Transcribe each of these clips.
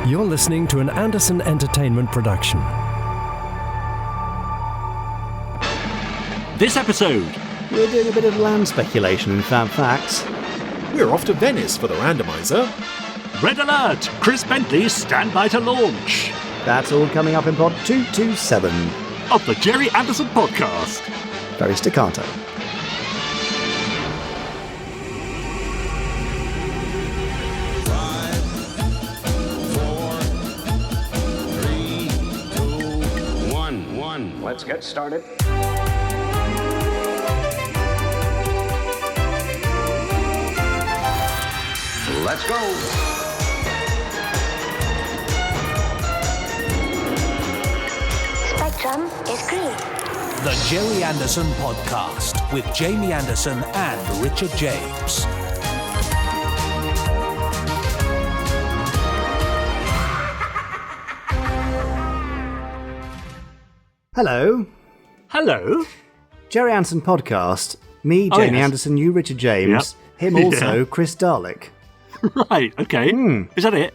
You're listening to an Anderson Entertainment production. This episode, we're doing a bit of land speculation in FAB Facts. We're off to Venice for the Randomiser. Red Alert! Chris Bentley, stand by to launch! That's all coming up in Pod 227 of the Gerry Anderson podcast. Very staccato. Let's get started. Let's go. Spectrum is green. The Gerry Anderson podcast with Jamie Anderson and Richard James. Hello. Hello. Gerry Anderson podcast. Me, Jamie Anderson, you, Richard James. Yep. Him also, Chris Dalek. Right, okay. Is that it?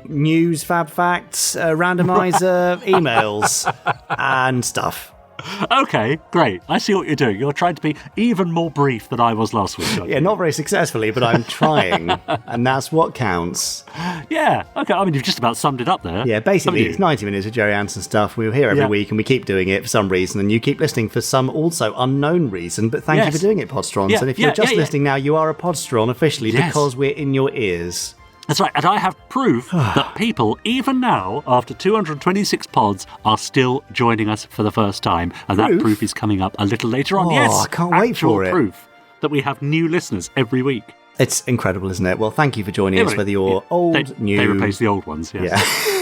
News, FAB Facts, Randomiser, emails, and stuff. Okay, great. I see what you're doing. You're trying to be even more brief than I was last week. Yeah, not very successfully, but I'm trying, and that's what counts. Yeah, okay. I mean, you've just about summed it up there. Yeah, basically, it's 90 minutes of Gerry Anderson stuff. We're here every week, and we keep doing it for some reason, and you keep listening for some also unknown reason, but thank you for doing it, Podsterons. Yeah, and if you're just listening now, you are a Podsteron officially because we're in your ears. That's right, and I have proof that people, even now, after 226 pods, are still joining us for the first time. And that proof is coming up a little later on. Oh, Yes, I can't wait for it. Proof that we have new listeners every week. It's incredible, isn't it? Well, thank you for joining us, whether you're old, new... They replace the old ones, yes.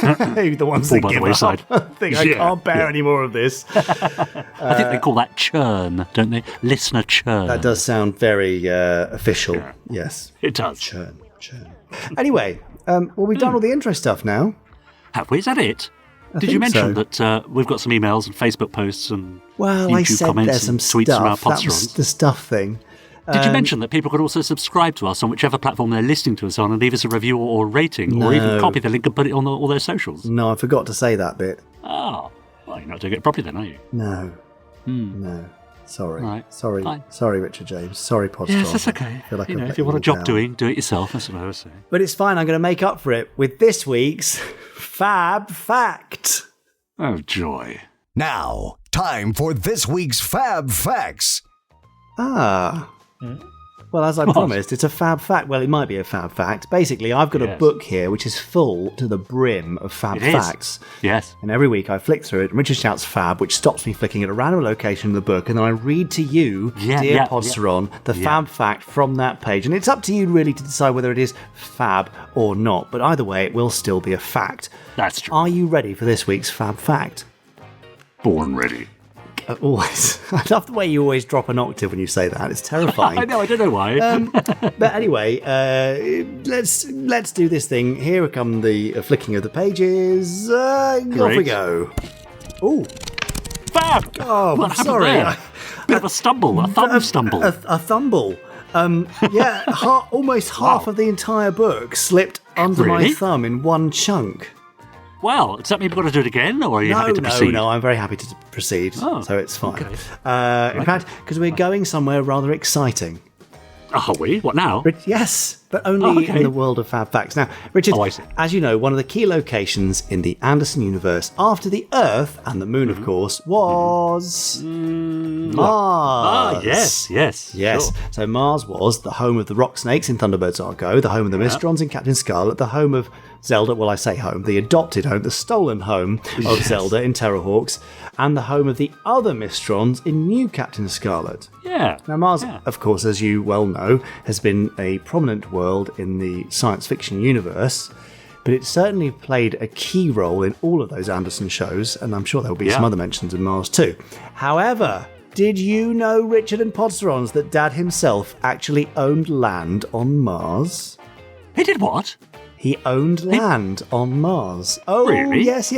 Yeah. The ones that give up. I think I can't bear any more of this. I think they call that churn, don't they? Listener churn. That does sound very official. Yeah. Yes. It does. Churn. Anyway, well, we've done all the intro stuff now. Have we? Is that it? Did you mention that we've got some emails and Facebook posts and YouTube comments and tweets from our Podsterons? That was the stuff thing. Did you mention that people could also subscribe to us on whichever platform they're listening to us on and leave us a review or rating, or even copy the link and put it on all their socials? No, I forgot to say that bit. Oh, well, you're not doing it properly then, are you? No. No. Sorry. Right. Sorry, Richard James. Sorry, Podsterons. Yes, that's okay. I feel like if you want a job doing, do it yourself, that's what I was saying. But it's fine, I'm going to make up for it with this week's FAB Fact. Oh, joy. Now, time for this week's FAB Facts. Well, as I promised, it's a FAB Fact. Well, it might be a FAB Fact. Basically, I've got a book here which is full to the brim of FAB Facts. Yes. And every week I flick through it, and Richard shouts FAB, which stops me flicking at a random location in the book, and then I read to you, dear Podsteron, the FAB Fact from that page. And it's up to you, really, to decide whether it is FAB or not. But either way, it will still be a fact. That's true. Are you ready for this week's FAB Fact? Born ready. Always. I love the way you always drop an octave when you say that. It's terrifying. I know, I don't know why. But anyway, let's do this thing. Here come the flicking of the pages. Off we go. Ooh. Fab! Oh, what sorry. Bit of a stumble, a thumb stumble. A thumble. Almost half of the entire book slipped under my thumb in one chunk. Wow, does that mean we've got to do it again, or are you happy to proceed? No, I'm very happy to proceed, so it's fine. Okay. In fact, because we're going somewhere rather exciting. Are we? What now? Yes, but only in the world of FAB Facts. Now, Richard, as you know, one of the key locations in the Anderson universe, after the Earth and the Moon, of course, was Mars. Yes. Sure. So Mars was the home of the Rock Snakes in Thunderbirds Argo, the home of the Mistrons in Captain Scarlet, the home of Zelda, well, I say home, the adopted home, the stolen home of Zelda in Terrahawks, and the home of the other Mistrons in New Captain Scarlet. Yeah. Now, Mars, of course, as you well know, has been a prominent world in the science fiction universe, but it certainly played a key role in all of those Anderson shows, and I'm sure there will be some other mentions of Mars too. However, did you know, Richard and Podsterons, that Dad himself actually owned land on Mars? He did what? He owned land on Mars. Oh, Really? yes,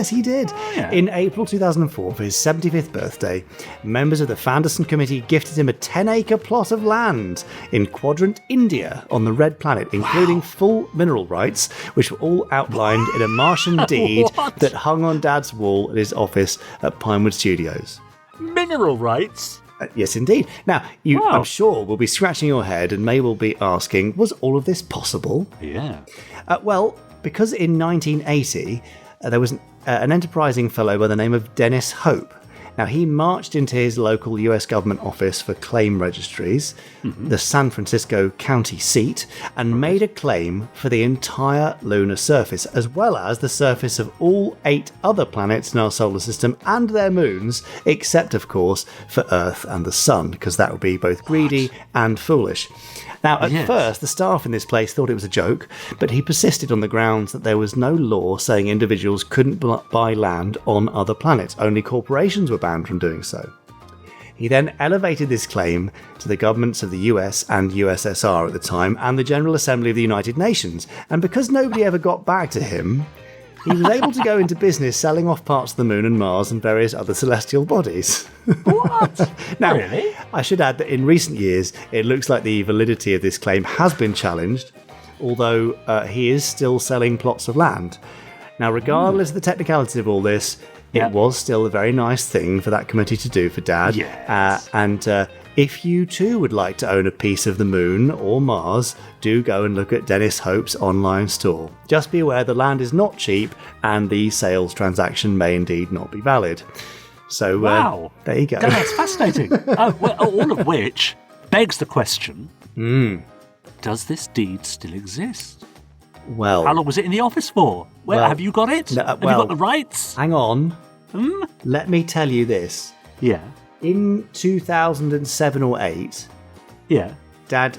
he did. Oh, yeah. In April 2004, for his 75th birthday, members of the Anderson Committee gifted him a 10-acre plot of land in Quadrant India on the Red Planet, including full mineral rights, which were all outlined in a Martian deed What? that hung on Dad's wall at his office at Pinewood Studios. Mineral rights? Yes, indeed. Now, you, Wow. I'm sure, will be scratching your head and may well be asking, was all of this possible? Yeah. Well, because in 1980 there was an enterprising fellow by the name of Dennis Hope. Now, he marched into his local US government office for claim registries, the San Francisco county seat, and made a claim for the entire lunar surface, as well as the surface of all 8 other planets in our solar system and their moons, except, of course, for Earth and the Sun, because that would be both greedy and foolish. Now, at Yes. first, the staff in this place thought it was a joke, but he persisted on the grounds that there was no law saying individuals couldn't buy land on other planets. Only corporations were banned from doing so. He then elevated this claim to the governments of the US and USSR at the time and the General Assembly of the United Nations. And because nobody ever got back to him, he was able to go into business selling off parts of the Moon and Mars and various other celestial bodies. What? Now, Really? I should add that in recent years, it looks like the validity of this claim has been challenged, although he is still selling plots of land. Now, regardless of the technicalities of all this, Yeah. it was still a very nice thing for that committee to do for Dad. Yes. And if you too would like to own a piece of the Moon or Mars, do go and look at Dennis Hope's online store. Just be aware the land is not cheap and the sales transaction may indeed not be valid. So, Wow. there you go. God, that's fascinating. All of which begs the question, does this deed still exist? Well, How long was it in the office for? Well, have you got it? no, Have you well- got the rights? hang on. Let me tell you this. Yeah. In 2007 or 8, Yeah. Dad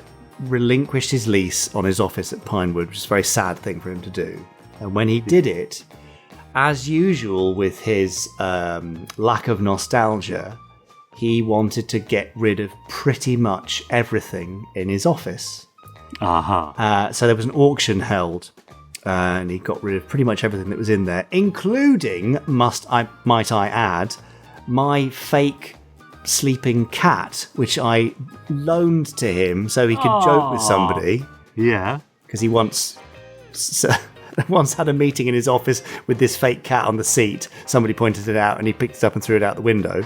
relinquished his lease on his office at Pinewood, which is a very sad thing for him to do. And when he did it, as usual with his lack of nostalgia, he wanted to get rid of pretty much everything in his office. Aha. So there was an auction held, and he got rid of pretty much everything that was in there, including, might I add, my fake sleeping cat, which I loaned to him so he could joke with somebody, Yeah. because he once had a meeting in his office with this fake cat on the seat. Somebody pointed it out and he picked it up and threw it out the window.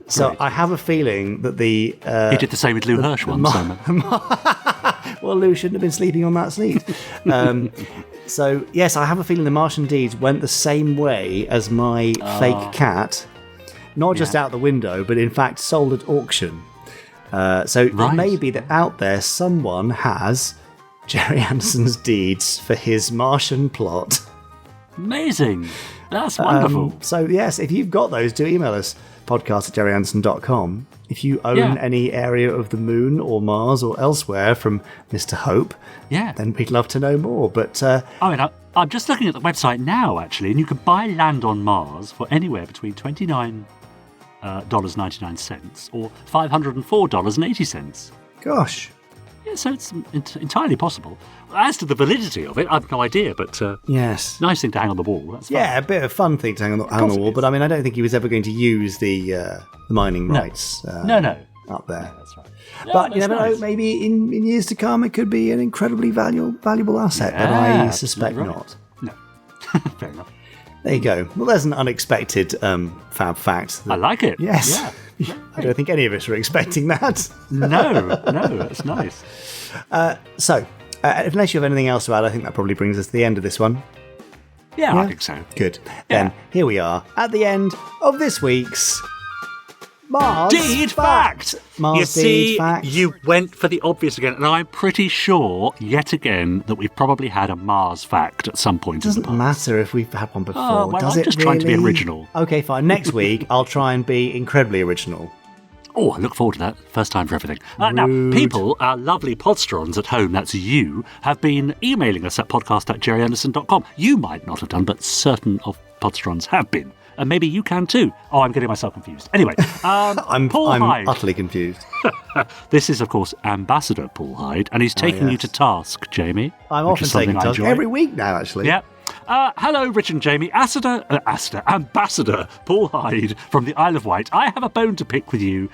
So I have a feeling that He did the same with Lou Hirsch once. well, Lou shouldn't have been sleeping on that seat. So, yes, I have a feeling the Martian deeds went the same way as my fake cat. Not just out the window, but in fact sold at auction. So it may be that out there someone has Gerry Anderson's deeds for his Martian plot. Amazing. That's wonderful. So, yes, if you've got those, do email us, podcast@gerryanderson.com. If you own any area of the Moon or Mars or elsewhere from Mr. Hope, then we'd love to know more. But I'm just looking at the website now, actually, and you can buy land on Mars for anywhere between $29.99 or $504.80. gosh, Yeah, so it's entirely possible. As to the validity of it, I've no idea, but yes. nice thing to hang on the wall. That's fun. Yeah, a bit of fun thing to hang on the wall, but I mean, I don't think he was ever going to use the mining rights No. up there. That's right. But you never know, maybe in years to come it could be an incredibly valuable asset, but I suspect not. No. Fair enough. There you go. Well, there's an unexpected fab fact. I like it. Yes. Yeah. I don't think any of us were expecting that. No, that's nice. So, unless you have anything else to add, I think that probably brings us to the end of this one. Yeah, I think so. Good. Then, here we are at the end of this week's Mars Deed fact! Mars You see, Deed fact. you went for the obvious again, and I'm pretty sure, yet again, that we've probably had a Mars fact at some point. It doesn't matter if we've had one before. Oh, well, does I'm it just trying to be really? original. Okay, fine. Next week, I'll try and be incredibly original. Oh, I look forward to that. First time for everything. Now, people, our lovely Podsterons at home, that's you, have been emailing us at podcast@gerryanderson.com. You might not have done, but certain of Podsterons have been. and maybe you can too. Oh, I'm getting myself confused. Anyway, I'm utterly confused. This is, of course, Ambassador Paul Hyde, and he's taking you to task, Jamie. I'm often taking task every week now, actually. Yeah. Hello, Rich and Jamie. Ambassador Paul Hyde from the Isle of Wight. I have a bone to pick with you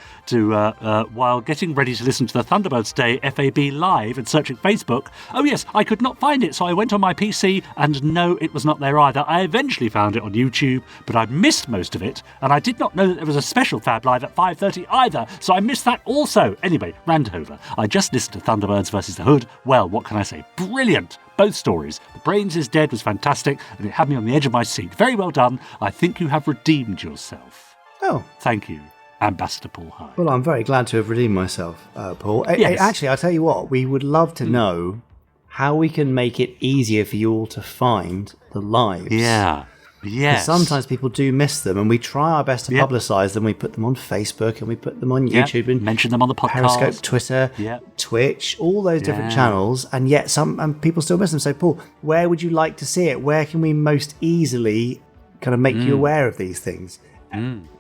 while getting ready to listen to the Thunderbirds Day FAB live and searching Facebook. Oh yes, I could not find it, so I went on my PC and no, it was not there either. I eventually found it on YouTube, but I missed most of it, and I did not know that there was a special Fab Live at 5:30 either, so I missed that also. Anyway, Randomiser. I just listened to Thunderbirds versus the Hood. Well, what can I say? Brilliant! Both stories. The Brains is Dead was fantastic, and it had me on the edge of my seat. Very well done. I think you have redeemed yourself. Oh. Thank you, Ambassador Paul Hyde. Well, I'm very glad to have redeemed myself, Paul. Yes. Actually, I'll tell you what, we would love to know how we can make it easier for you all to find the lives. Yeah. Yes. Sometimes people do miss them, and we try our best to publicise them. We put them on Facebook, and we put them on YouTube, and mention them on the podcast, Periscope, Twitter, Twitch, all those different channels. And yet, some people still miss them. So, Paul, where would you like to see it? Where can we most easily kind of make you aware of these things?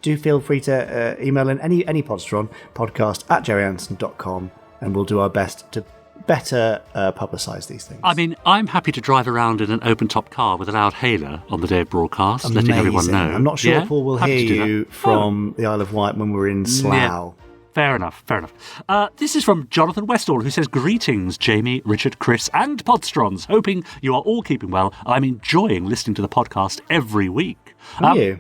Do feel free to email in any Podsteron podcast at gerryanderson.com, and we'll do our best to better publicise these things. I mean, I'm happy to drive around in an open-top car with a loud hailer on the day of broadcast, letting everyone know. I'm not sure Paul will hear you from the Isle of Wight when we're in Slough. Fair enough. This is from Jonathan Westall, who says, "Greetings, Jamie, Richard, Chris, and Podsterons. Hoping you are all keeping well. I'm enjoying listening to the podcast every week." Are you?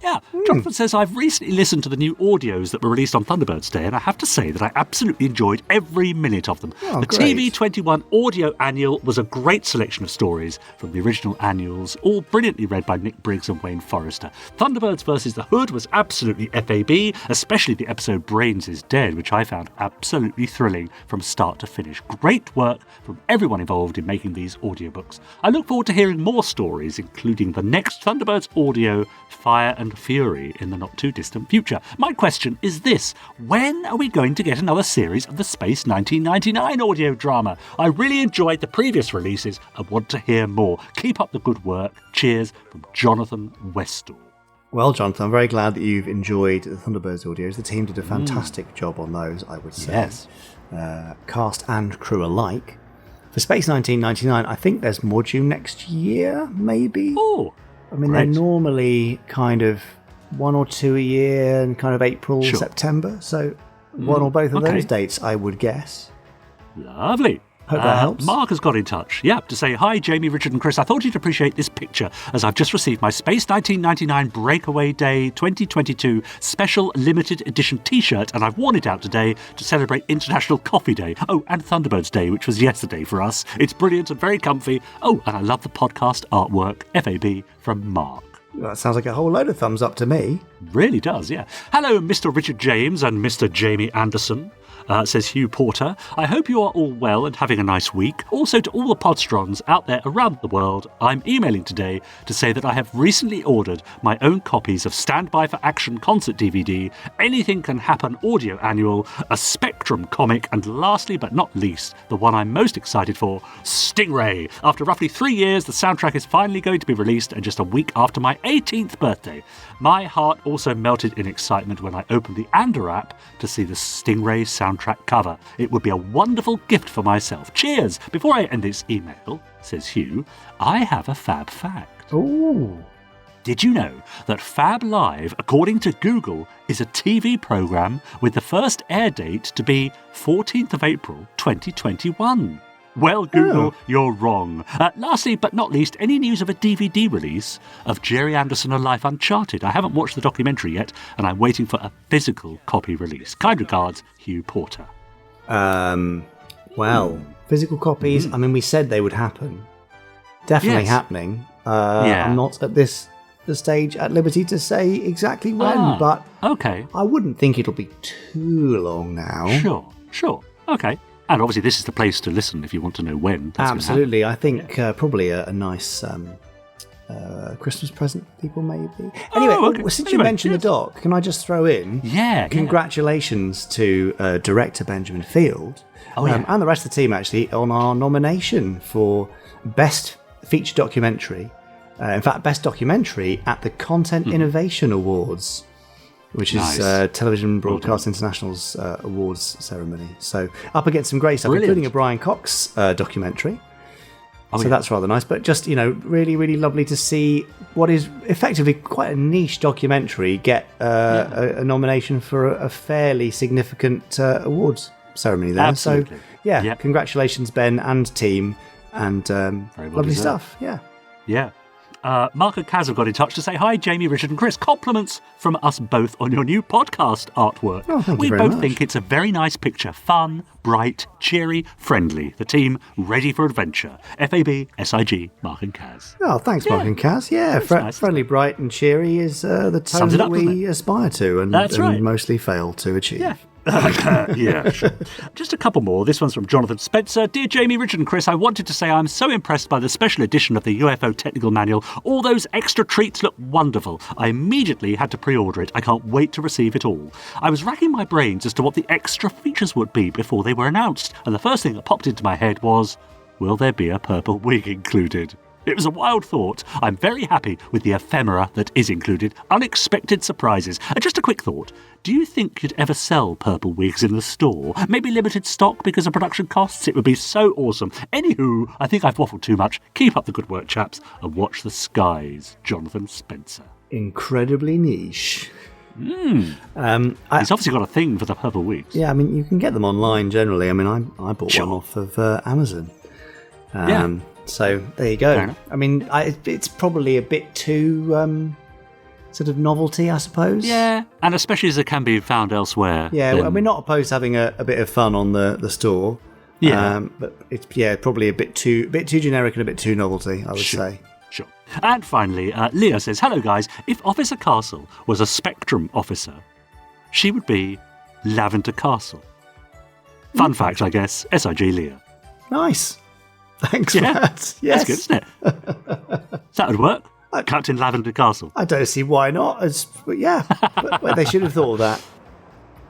Yeah, Jonathan says, "I've recently listened to the new audios that were released on Thunderbirds Day, and I have to say that I absolutely enjoyed every minute of them. The great. TV21 audio annual was a great selection of stories from the original annuals, all brilliantly read by Nick Briggs and Wayne Forrester. Thunderbirds vs. the Hood was absolutely FAB, especially the episode Brains is Dead, which I found absolutely thrilling from start to finish. Great work from everyone involved in making these audiobooks. I look forward to hearing more stories, including the next Thunderbirds audio, Fire and Fury, in the not-too-distant future. My question is this: when are we going to get another series of the Space 1999 audio drama? I really enjoyed the previous releases and want to hear more. Keep up the good work. Cheers, from Jonathan Westall." Well, Jonathan, I'm very glad that you've enjoyed the Thunderbirds audios. The team did a fantastic job on those, I would say. Yes. Cast and crew alike. For Space 1999, I think there's more due next year, maybe? Oh, I mean, they're normally kind of one or two a year and kind of April, September. So one or both of those dates, I would guess. Lovely. Hope that helps. Mark has got in touch, to say, "Hi, Jamie, Richard and Chris. I thought you'd appreciate this picture, as I've just received my Space 1999 Breakaway Day 2022 Special Limited Edition T-shirt, and I've worn it out today to celebrate International Coffee Day. Oh, and Thunderbirds Day, which was yesterday for us. It's brilliant and very comfy. Oh, and I love the podcast artwork. FAB from Mark." Well, that sounds like a whole load of thumbs up to me. Really does, yeah. "Hello, Mr. Richard James and Mr. Jamie Anderson," says Hugh Porter. "I hope you are all well and having a nice week. Also, to all the Podsterons out there around the world, I'm emailing today to say that I have recently ordered my own copies of Stand By for Action concert DVD, Anything Can Happen audio annual, a Spectrum comic, and lastly but not least, the one I'm most excited for, Stingray. After roughly 3 years, the soundtrack is finally going to be released, and just a week after my 18th birthday. My heart also melted in excitement when I opened the Ander app to see the Stingray soundtrack cover. It would be a wonderful gift for myself. Cheers! Before I end this email," says Hugh, "I have a Fab fact. Ooh. Did you know that Fab Live, according to Google, is a TV programme with the first air date to be 14th of April 2021? Well, Google, you're wrong. Lastly, but not least, any news of a DVD release of Gerry Anderson and Life Uncharted? I haven't watched the documentary yet, and I'm waiting for a physical copy release. Kind regards, Hugh Porter. Physical copies, I mean, we said they would happen. Definitely happening. I'm not at the stage at liberty to say exactly when, but I wouldn't think it'll be too long now. Sure. Okay. And obviously this is the place to listen if you want to know when. Absolutely. I think probably a nice Christmas present for people, maybe. Anyway, since you mentioned the doc, can I just throw in? Congratulations to director Benjamin Field and the rest of the team, actually, on our nomination for Best Feature Documentary. In fact, Best Documentary at the Content Innovation Awards, which is Television Broadcast International's awards ceremony. So up against some great stuff, including a Brian Cox documentary. That's rather nice. But just, really, really lovely to see what is effectively quite a niche documentary get a nomination for a fairly significant awards ceremony there. Absolutely. So, congratulations, Ben and team. And lovely stuff. Yeah. Mark and Kaz have got in touch to say, hi, Jamie, Richard and Chris. Compliments from us both on your new podcast artwork. Oh, thank we you very both much. think it's a very nice picture. Fun, bright, cheery, friendly. The team ready for adventure. FAB, SIG, Mark and Kaz. Oh, thanks, Mark and Kaz. Yeah, nice. friendly, bright and cheery is the tone that we aspire to and mostly fail to achieve. Yeah. Sure. Just a couple more. This one's from Jonathan Spencer. Dear Jamie, Richard and Chris, I wanted to say I'm so impressed by the special edition of the UFO Technical Manual. All those extra treats look wonderful. I immediately had to pre-order it. I can't wait to receive it all. I was racking my brains as to what the extra features would be before they were announced, and the first thing that popped into my head was, will there be a purple wig included? It was a wild thought. I'm very happy with the ephemera that is included. Unexpected surprises. And just a quick thought. Do you think you'd ever sell purple wigs in the store? Maybe limited stock because of production costs? It would be so awesome. Anywho, I think I've waffled too much. Keep up the good work, chaps, and watch the skies. Jonathan Spencer. Incredibly niche. He's obviously got a thing for the purple wigs. Yeah, I mean, you can get them online generally. I mean, I bought one off of Amazon. So there you go. I mean, it's probably a bit too sort of novelty, I suppose. Yeah, and especially as it can be found elsewhere. Yeah, and we're not opposed to having a bit of fun on the store. Yeah, but it's probably a bit too generic and a bit too novelty, I would say. Sure. And finally, Leah says, hello guys. If Officer Castle was a Spectrum officer, she would be Lavender Castle. Fun fact, I guess. SIG Leah. Nice. Thanks for that. Yes. That's good, isn't it? That would work. Captain Lavender Castle. I don't see why not. But they should have thought of that.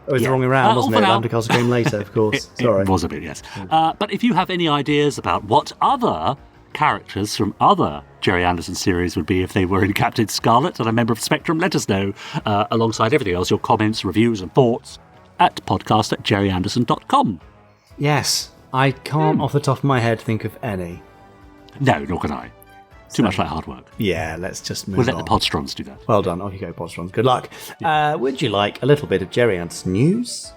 It was the wrong way around, wasn't it? Lavender Castle came later, of course. Sorry. It was a bit, yes. But if you have any ideas about what other characters from other Gerry Anderson series would be if they were in Captain Scarlet and a member of Spectrum, let us know. Alongside everything else, your comments, reviews and thoughts at podcast@gerryanderson.com. Yes. I can't, off the top of my head, think of any. No, nor can I. Too much like hard work. Yeah, let's just move on. We'll let the Podsterons do that. Well done. Off you go, Podsterons. Good luck. Would you like a little bit of Gerry Anderson news?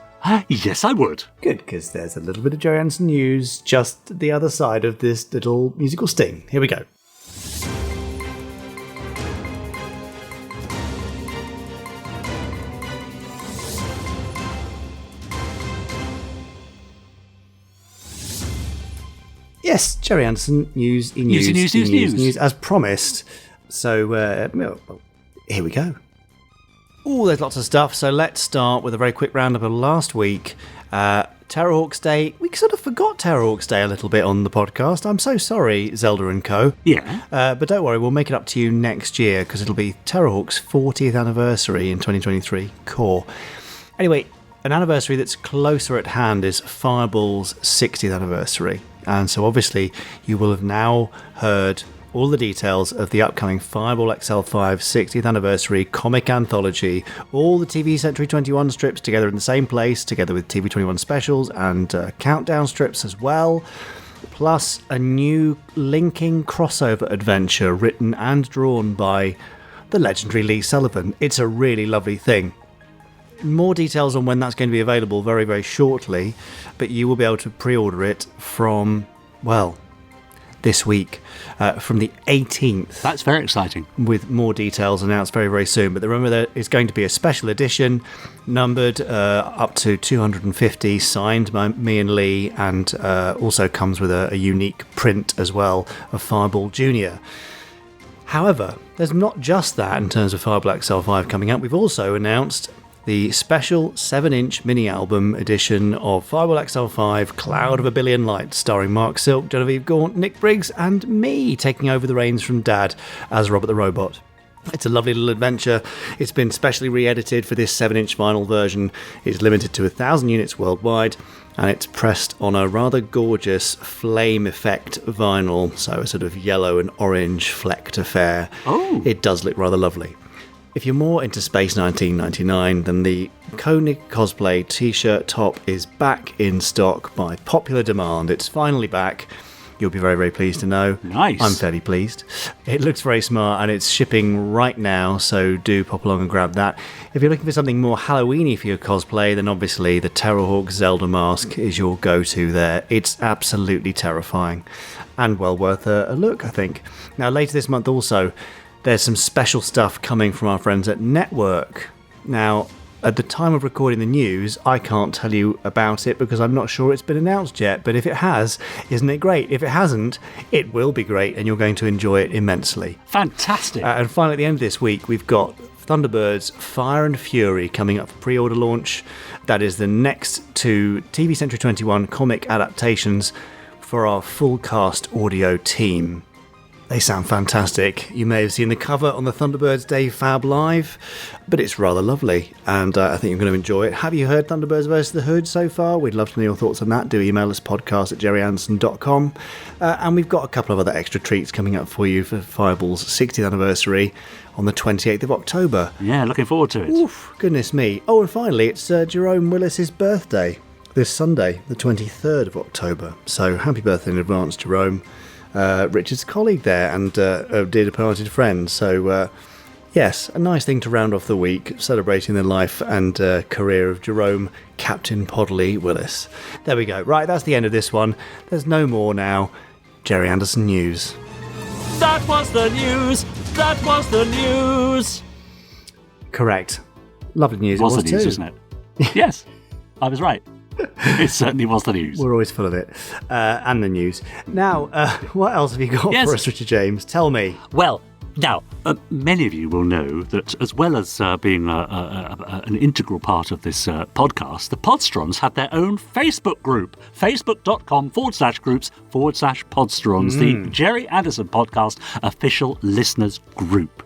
Yes, I would. Good, because there's a little bit of Gerry Anderson news just the other side of this little musical sting. Here we go. Yes, Gerry Anderson, news, as promised. So, here we go. Oh, there's lots of stuff. So let's start with a very quick roundup of last week. Terrahawks Day. We sort of forgot Terrahawks Day a little bit on the podcast. I'm so sorry, Zelda and Co. Yeah. But don't worry, we'll make it up to you next year because it'll be Terrahawks' 40th anniversary in 2023 core. Anyway, an anniversary that's closer at hand is Fireball's 60th anniversary. And so obviously you will have now heard all the details of the upcoming Fireball XL5 60th anniversary comic anthology, all the TV Century 21 strips together in the same place, together with TV 21 specials and countdown strips as well, plus a new linking crossover adventure written and drawn by the legendary Lee Sullivan. It's a really lovely thing. More details on when that's going to be available very, very shortly, but you will be able to pre-order it from, well, this week, from the 18th. That's very exciting. With more details announced very, very soon. But remember, there is going to be a special edition, numbered up to 250, signed by me and Lee, and also comes with a unique print as well of Fireball Jr. However, there's not just that in terms of Fireball XL5 coming out. We've also announced the special 7-inch mini-album edition of Fireball XL5 Cloud of a Billion Lights, starring Mark Silk, Genevieve Gaunt, Nick Briggs, and me taking over the reins from Dad as Robert the Robot. It's a lovely little adventure. It's been specially re-edited for this 7-inch vinyl version. It's limited to 1,000 units worldwide, and it's pressed on a rather gorgeous flame effect vinyl, so a sort of yellow and orange flecked affair. Oh! It does look rather lovely. If you're more into Space 1999, then the Koenig Cosplay t-shirt top is back in stock by popular demand. It's finally back. You'll be very, very pleased to know. Nice. I'm fairly pleased. It looks very smart, and it's shipping right now, so do pop along and grab that. If you're looking for something more Halloween-y for your cosplay, then obviously the Terrahawks Zelda mask is your go-to there. It's absolutely terrifying, and well worth a look, I think. Now, later this month also, there's some special stuff coming from our friends at Network. Now, at the time of recording the news, I can't tell you about it because I'm not sure it's been announced yet, but if it has, isn't it great? If it hasn't, it will be great and you're going to enjoy it immensely. Fantastic. And finally, at the end of this week, we've got Thunderbirds Fire and Fury coming up for pre-order launch. That is the next two TV Century 21 comic adaptations for our full cast audio team. They sound fantastic. You may have seen the cover on the Thunderbirds Day FAB Live, but it's rather lovely, and I think you're going to enjoy it. Have you heard Thunderbirds vs. the Hood so far? We'd love to know your thoughts on that. Do email us podcast@gerryanderson.com. And we've got a couple of other extra treats coming up for you for Fireball's 60th anniversary on the 28th of October. Yeah, looking forward to it. Oof, goodness me. Oh, and finally, it's Jerome Willis's birthday this Sunday, the 23rd of October. So happy birthday in advance, Jerome. Richard's colleague there and a dear departed friend. So, yes, a nice thing to round off the week, celebrating the life and career of Jerome Captain Podley Willis. There we go. Right, that's the end of this one. There's no more now. Gerry Anderson News. That was the news! That was the news! Correct. Lovely news. It was the too. news, isn't it? Yes, I was right. It certainly was the news. We're always full of it. And the news. Now, what else have you got for us, Richard James? Tell me. Well, now, many of you will know that as well as being an integral part of this podcast, the Podsterons have their own Facebook group, facebook.com/groups/Podsterons, the Gerry Anderson Podcast Official Listeners Group.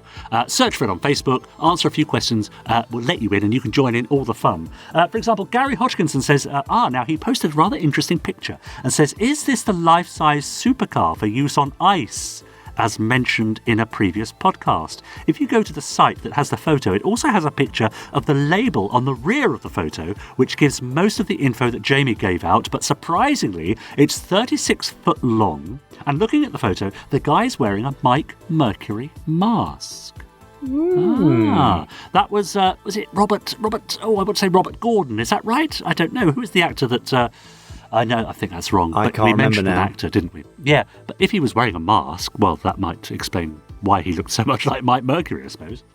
Search for it on Facebook, answer a few questions, we'll let you in and you can join in all the fun. For example, Gary Hodgkinson says, now he posted a rather interesting picture and says, is this the life-size supercar for use on ice? As mentioned in a previous podcast. If you go to the site that has the photo, it also has a picture of the label on the rear of the photo, which gives most of the info that Jamie gave out, but surprisingly, it's 36 foot long, and looking at the photo, the guy's wearing a Mike Mercury mask. That was it Robert, I would say Robert Gordon, is that right? I don't know. Who is the actor that... I think that's wrong. I but can't we remember mentioned now. an actor, didn't we? Yeah, but if he was wearing a mask, well, that might explain why he looked so much like Mike Mercury, I suppose.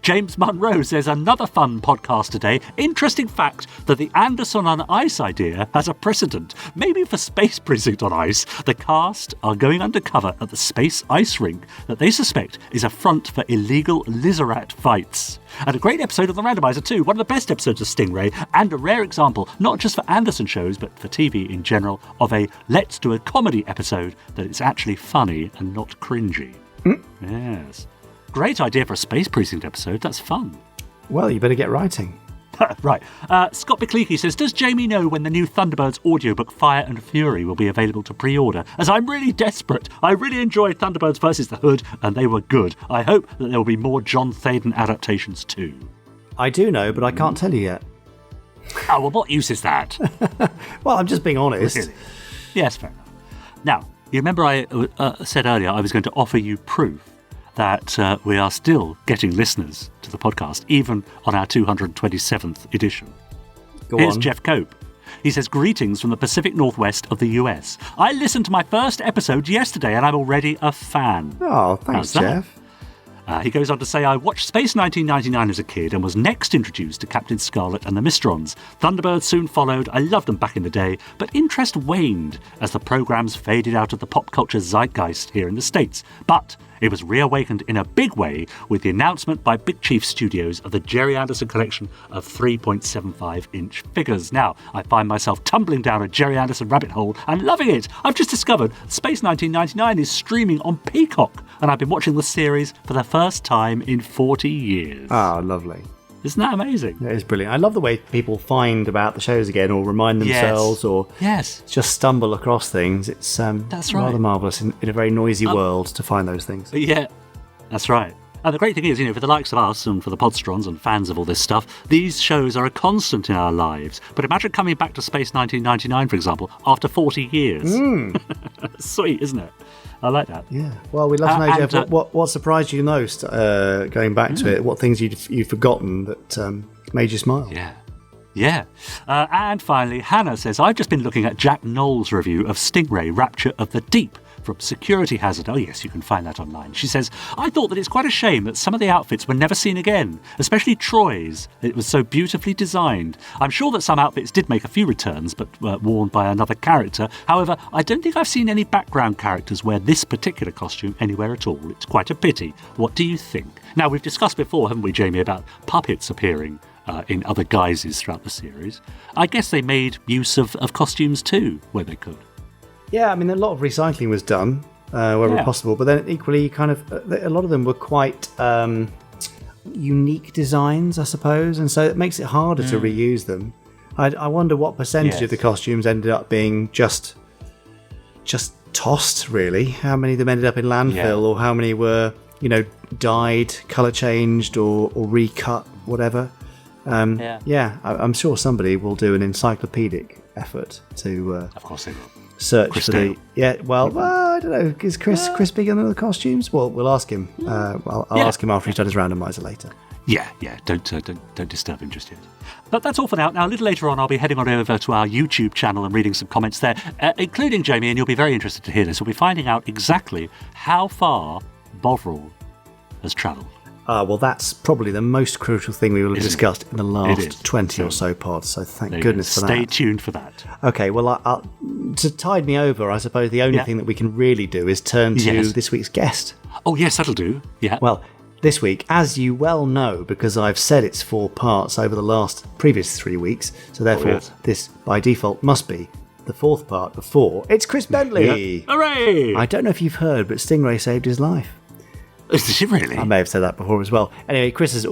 James Munro says, another fun podcast today. Interesting fact that the Anderson on Ice idea has a precedent. Maybe for Space Precinct on Ice, the cast are going undercover at the Space Ice Rink that they suspect is a front for illegal Lizard fights. And a great episode of the Randomiser too, one of the best episodes of Stingray, and a rare example, not just for Anderson shows, but for TV in general, of a let's do a comedy episode that is actually funny and not cringy. Yes. Great idea for a Space Precinct episode. That's fun. Well, you better get writing. Right. Scott Bickleki says, does Jamie know when the new Thunderbirds audiobook Fire and Fury will be available to pre-order? As I'm really desperate. I really enjoyed Thunderbirds vs. the Hood, and they were good. I hope that there will be more John Thaden adaptations too. I do know, but I can't tell you yet. Oh, well, what use is that? Well, I'm just being honest. Really? Yes, fair enough. Now, you remember I said earlier I was going to offer you proof that we are still getting listeners to the podcast, even on our 227th edition. Here's Jeff Cope. He says, greetings from the Pacific Northwest of the US. I listened to my first episode yesterday and I'm already a fan. Oh, thanks, Jeff. He goes on to say, I watched Space 1999 as a kid and was next introduced to Captain Scarlet and the Mysterons. Thunderbirds soon followed. I loved them back in the day, but interest waned as the programs faded out of the pop culture zeitgeist here in the States. But it was reawakened in a big way with the announcement by Big Chief Studios of the Gerry Anderson collection of 3.75-inch figures. Now, I find myself tumbling down a Gerry Anderson rabbit hole and loving it. I've just discovered Space 1999 is streaming on Peacock, and I've been watching the series for the first time in 40 years. Ah, lovely. Isn't that amazing? It is brilliant. I love the way people find about the shows again, or remind themselves, or just stumble across things. It's That's right. rather marvellous in a very noisy world to find those things. Yeah, that's right. And the great thing is, for the likes of us and for the Podsterons and fans of all this stuff, these shows are a constant in our lives. But imagine coming back to Space 1999, for example, after 40 years. Sweet, isn't it? I like that. Yeah. Well, we'd love to know, Jeff, what surprised you most going back to it? What things you'd forgotten that made you smile? Yeah. And finally, Hannah says, I've just been looking at Jack Knoll's review of Stingray Rapture of the Deep from Security Hazard. Oh, yes, you can find that online. She says, I thought that it's quite a shame that some of the outfits were never seen again, especially Troy's. It was so beautifully designed. I'm sure that some outfits did make a few returns, but were worn by another character. However, I don't think I've seen any background characters wear this particular costume anywhere at all. It's quite a pity. What do you think? Now, we've discussed before, haven't we, Jamie, about puppets appearing in other guises throughout the series. I guess they made use of costumes too, where they could. Yeah, I mean, a lot of recycling was done wherever possible, but then equally, a lot of them were quite unique designs, I suppose, and so it makes it harder to reuse them. I wonder what percentage of the costumes ended up being just tossed, really. How many of them ended up in landfill, or how many were, dyed, colour changed, or recut, whatever. I'm sure somebody will do an encyclopedic effort to of course they will. Search Chris for Dale. I don't know. Is Chris big on the costumes? Well, we'll ask him. I'll ask him after he's done his randomizer later. Yeah. Don't disturb him just yet. But that's all for now. Now, a little later on, I'll be heading on over to our YouTube channel and reading some comments there, including Jamie, and you'll be very interested to hear this. We'll be finding out exactly how far Bovril has travelled. Well, that's probably the most crucial thing we will have discussed in the last 20 or so pods, so thank goodness for that. Stay tuned for that. Okay, well, to tide me over, I suppose the only thing that we can really do is turn to this week's guest. Oh, yes, that'll do. Yeah. Well, this week, as you well know, because I've said it's 4 parts over the previous 3 weeks, so therefore this, by default, must be the 4th part of 4. It's Chris Bentley! Yeah. Hooray! I don't know if you've heard, but Stingray saved his life. Did she really? I may have said that before as well. Anyway, Chris has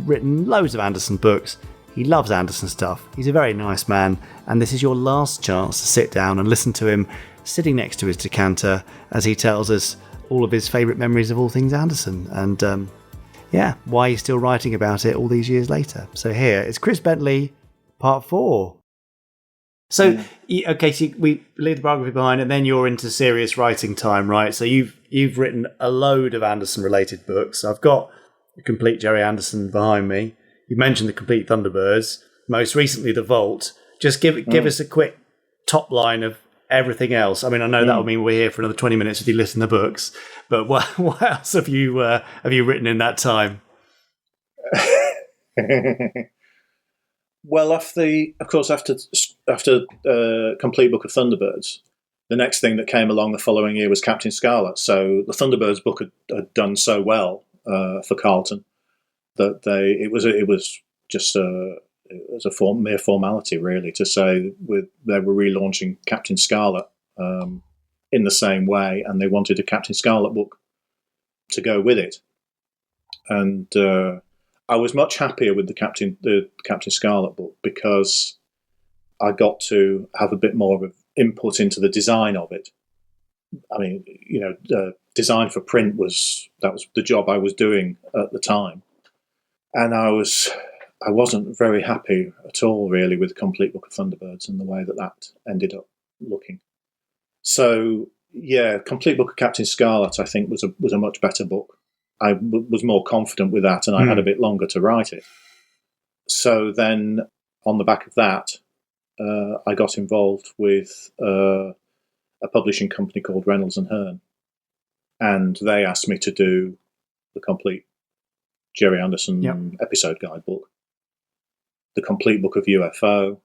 written loads of Anderson books. He loves Anderson stuff. He's a very nice man, and this is your last chance to sit down and listen to him sitting next to his decanter as he tells us all of his favourite memories of all things Anderson, and why he's still writing about it all these years later. So here, it's Chris Bentley, part 4. So, so we leave the biography behind, and then you're into serious writing time, right? So you've written a load of Anderson-related books. I've got the complete Gerry Anderson behind me. You mentioned the complete Thunderbirds. Most recently, The Vault. Just give us a quick top line of everything else. I mean, I know that'll mean we're here for another 20 minutes if you listen to books. But what else have you written in that time? Well, after Complete Book of Thunderbirds, the next thing that came along the following year was Captain Scarlet. So the Thunderbirds book had done so well for Carlton that it was just a mere formality, really, to say they were relaunching Captain Scarlet in the same way, and they wanted a Captain Scarlet book to go with it. And I was much happier with the Captain Scarlet book because I got to have a bit more of input into the design of it. I mean, design for print was the job I was doing at the time, and I wasn't very happy at all, really, with Complete Book of Thunderbirds and the way that ended up looking. So, Complete Book of Captain Scarlet, I think, was a much better book. I was more confident with that, and I had a bit longer to write it. So then, on the back of that, I got involved with a publishing company called Reynolds and Hearn, and they asked me to do the complete Gerry Anderson episode guidebook, the complete book of UFO,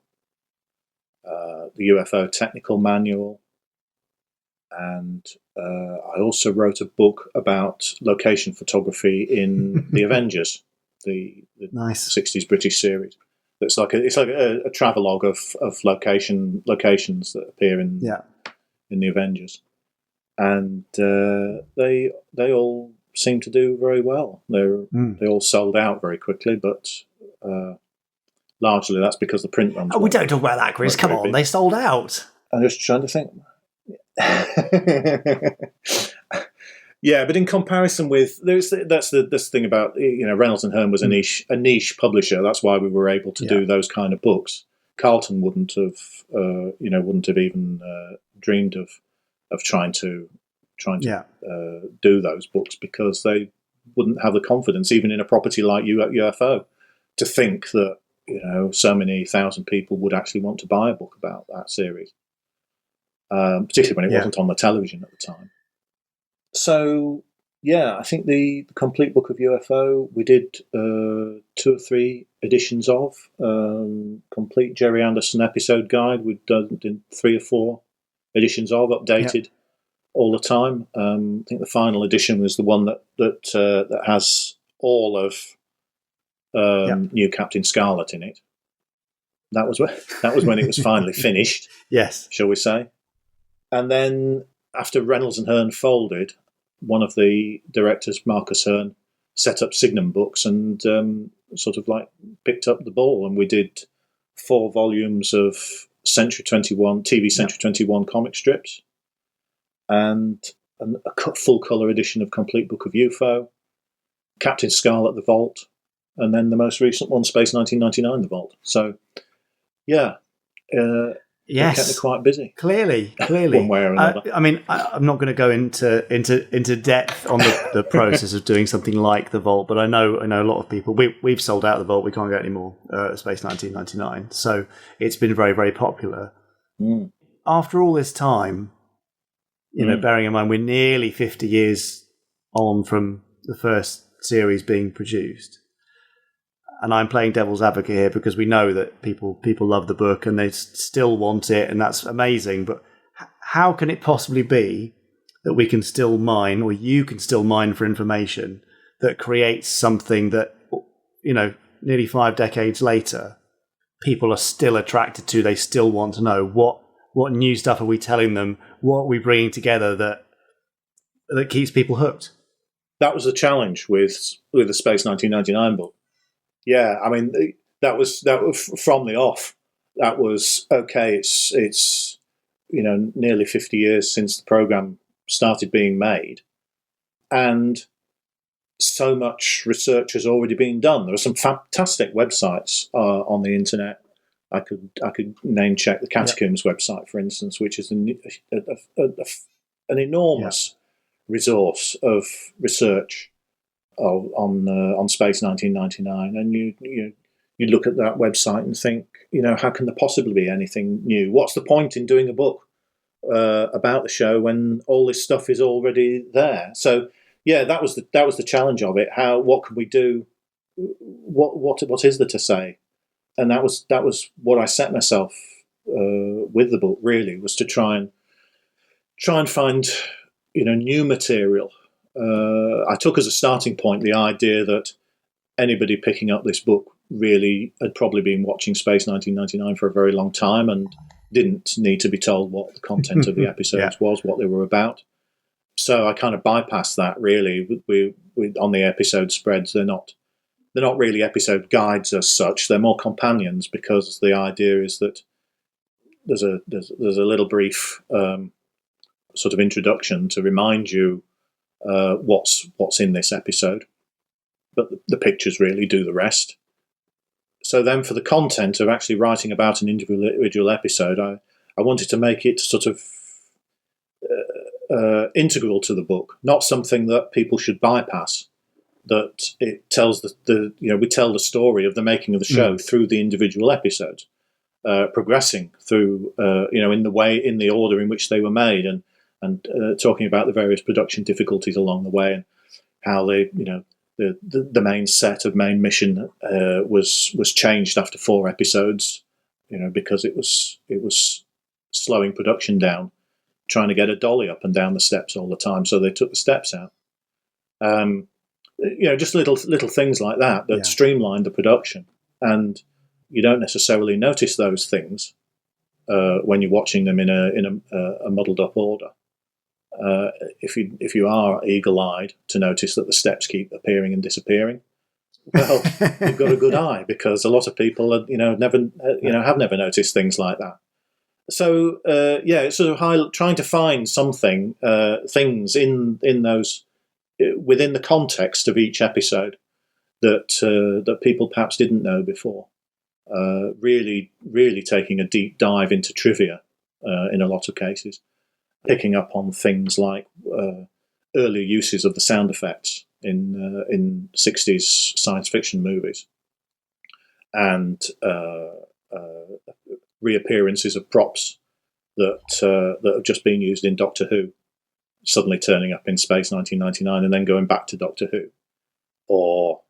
the UFO technical manual, and I also wrote a book about location photography in the Avengers, the nice 60s British series. It's like a travelogue of locations that appear in the Avengers. and they all seem to do very well. They all sold out very quickly, but largely that's because the print runs. Oh, we don't talk about that, Chris. Come on, they sold out. I'm just trying to think. Yeah, but in comparison with that's the thing about, Reynolds and Hearn was a niche publisher. That's why we were able to do those kind of books. Carlton wouldn't have even dreamed of trying to do those books, because they wouldn't have the confidence, even in a property like UFO, to think that so many thousand people would actually want to buy a book about that series, particularly when it wasn't on the television at the time. So, I think the complete book of UFO, we did 2 or 3 editions of. Complete Gerry Anderson episode guide, we've done 3 or 4 editions of, updated all the time. I think the final edition was the one that has all of New Captain Scarlet in it. That was when it was finally finished. Yes, shall we say? And then after Reynolds and Hearn folded, one of the directors, Marcus Hearn, set up Signum Books and sort of like picked up the ball, and we did 4 volumes of Century 21 TV Century 21 comic strips, and a full colour edition of Complete Book of UFO, Captain Scarlet, The Vault, and then the most recent one, Space 1999, The Vault. So, yes, kept me quite busy. Clearly, one way or another. I'm not going to go into depth on the process of doing something like The Vault, but I know a lot of people. We've sold out The Vault. We can't get any more Space 1999. So it's been very, very popular. After all this time, bearing in mind we're nearly 50 years on from the first series being produced. And I'm playing devil's advocate here because we know that people love the book and they still want it, and that's amazing. But how can it possibly be that we can still mine, or you can still mine for information that creates something that, nearly 5 decades later, people are still attracted to? They still want to know what new stuff are we telling them? What are we bringing together that keeps people hooked? That was the challenge with the Space 1999 book. Yeah, that was from the off. That was okay. It's nearly 50 years since the program started being made, and so much research has already been done. There are some fantastic websites on the internet. I could name check the Catacombs website, for instance, which is an enormous resource of research on Space 1999, and you look at that website and think, how can there possibly be anything new? What's the point in doing a book about the show when all this stuff is already there? So that was the challenge of it. What can we do? What is there to say? And that was what I set myself with the book. Really, was to try and find new material. I took as a starting point the idea that anybody picking up this book really had probably been watching Space 1999 for a very long time and didn't need to be told what the content of the episodes was, what they were about. So I kind of bypassed that, really. We on the episode spreads, they're not really episode guides as such. They're more companions, because the idea is that there's a little brief sort of introduction to remind you what's in this episode, but the pictures really do the rest. So then, for the content of actually writing about an individual episode, I wanted to make it sort of integral to the book, not something that people should bypass. That it tells we tell the story of the making of the show through the individual episodes, progressing through in the order in which they were made, and talking about the various production difficulties along the way, and how the main set of Main Mission was changed after 4 episodes, because it was slowing production down, trying to get a dolly up and down the steps all the time, so they took the steps out. Just little things like that streamlined the production, and you don't necessarily notice those things when you're watching them in a muddled up order. if you are eagle-eyed to notice that the steps keep appearing and disappearing, well, you've got a good eye, because a lot of people have never noticed things like that. So it's sort of trying to find something, things in those within the context of each episode that people perhaps didn't know before. Really taking a deep dive into trivia in a lot of cases, picking up on things like earlier uses of the sound effects in 60s science fiction movies, and reappearances of props that have just been used in Doctor Who, suddenly turning up in Space 1999 and then going back to Doctor Who. Or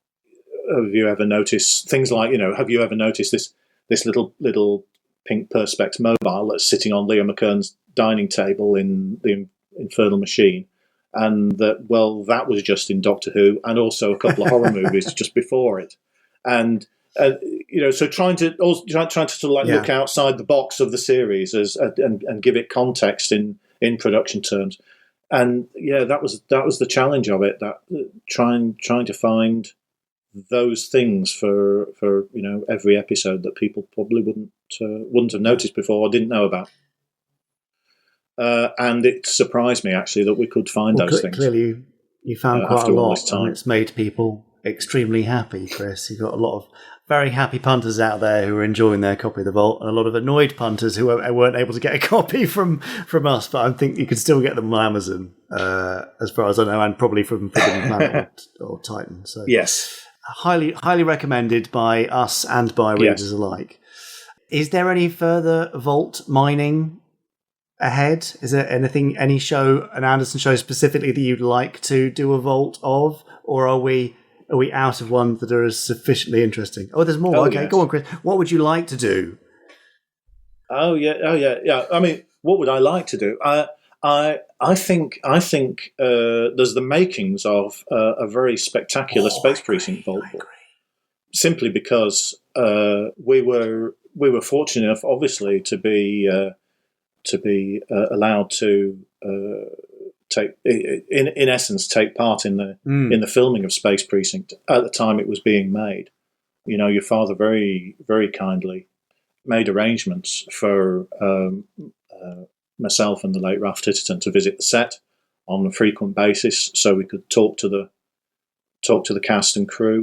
have you ever noticed things like, have you ever noticed this little pink Perspex mobile that's sitting on Leo McKern's dining table in the Infernal Machine, and that was just in Doctor Who and also a couple of horror movies just before it, and so trying to sort of look outside the box of the series and give it context in production terms, and that was the challenge of it, that trying to find those things for every episode that people probably wouldn't have noticed before or didn't know about. And it surprised me, actually, that we could find those things. Clearly, you found quite a lot, and it's made people extremely happy, Chris. You've got a lot of very happy punters out there who are enjoying their copy of the Vault, and a lot of annoyed punters who weren't able to get a copy from us, but I think you can still get them on Amazon, as far as I know, and probably from Forbidden Planet or Titan. So yes. Highly recommended by us and by readers alike. Is there any further Vault mining ahead? Is there an Anderson show specifically that you'd like to do a Vault of, or are we out of ones that are sufficiently interesting? Oh, there's more. Okay, yes. Go on, Chris. What would you like to do? Oh yeah. I mean, what would I like to do? I think there's the makings of a very spectacular Space Precinct Vault book. Simply because we were fortunate enough, obviously, to be allowed to take part in the filming of Space Precinct at the time it was being made. Your father very, very kindly made arrangements for myself and the late Ralph Titterton to visit the set on a frequent basis, so we could talk to the cast and crew,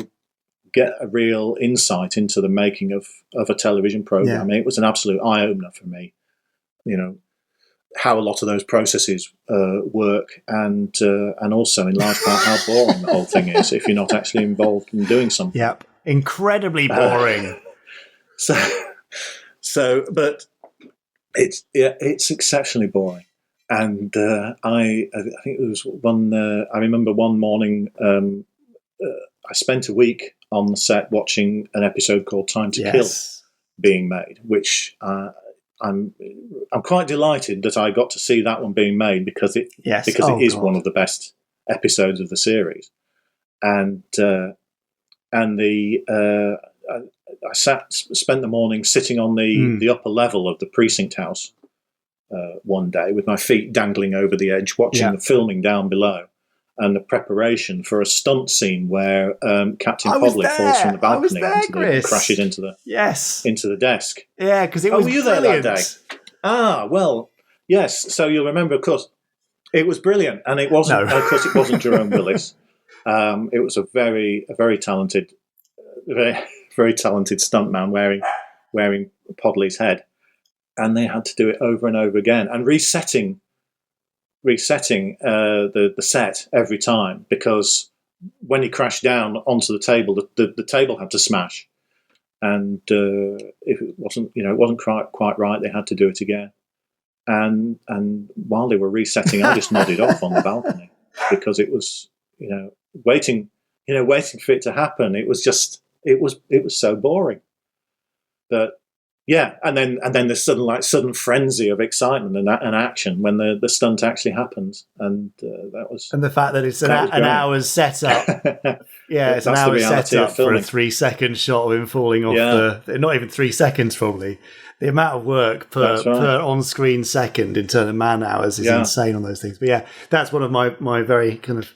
get a real insight into the making of a television program. I mean, it was an absolute eye-opener for me, how a lot of those processes work, and also in large part how boring the whole thing is if you're not actually involved in doing something. Yep, incredibly boring. But it's exceptionally boring, and I think it was one. I remember one morning I spent a week on the set watching an episode called Time to Kill being made, which I'm quite delighted that I got to see that one being made, because it is one of the best episodes of the series, and I spent the morning sitting on the upper level of the precinct house one day with my feet dangling over the edge, watching the filming down below and the preparation for a stunt scene where Captain Podley falls from the balcony and crashes into the desk. Yeah, because it was brilliant. There that day? Ah, well, yes. So you'll remember, of course, it was brilliant, and it wasn't. No. Of course, it wasn't Jerome Willis. It was a very talented, very talented stuntman wearing Podley's head, and they had to do it over and over again, and resetting the set every time, because when he crashed down onto the table, the table had to smash, and if it wasn't quite right, they had to do it again. And while they were resetting, I just nodded off on the balcony, because it was waiting for it to happen. It was so boring. But yeah, and then the sudden frenzy of excitement and action when the stunt actually happens, and that was. And the fact that it's an hour's setup. Yeah, it's an hour's setup for a 3-second shot of him falling off not even 3 seconds probably. The amount of work per right. on-screen second in terms of man hours is insane on those things. But yeah, that's one of my very kind of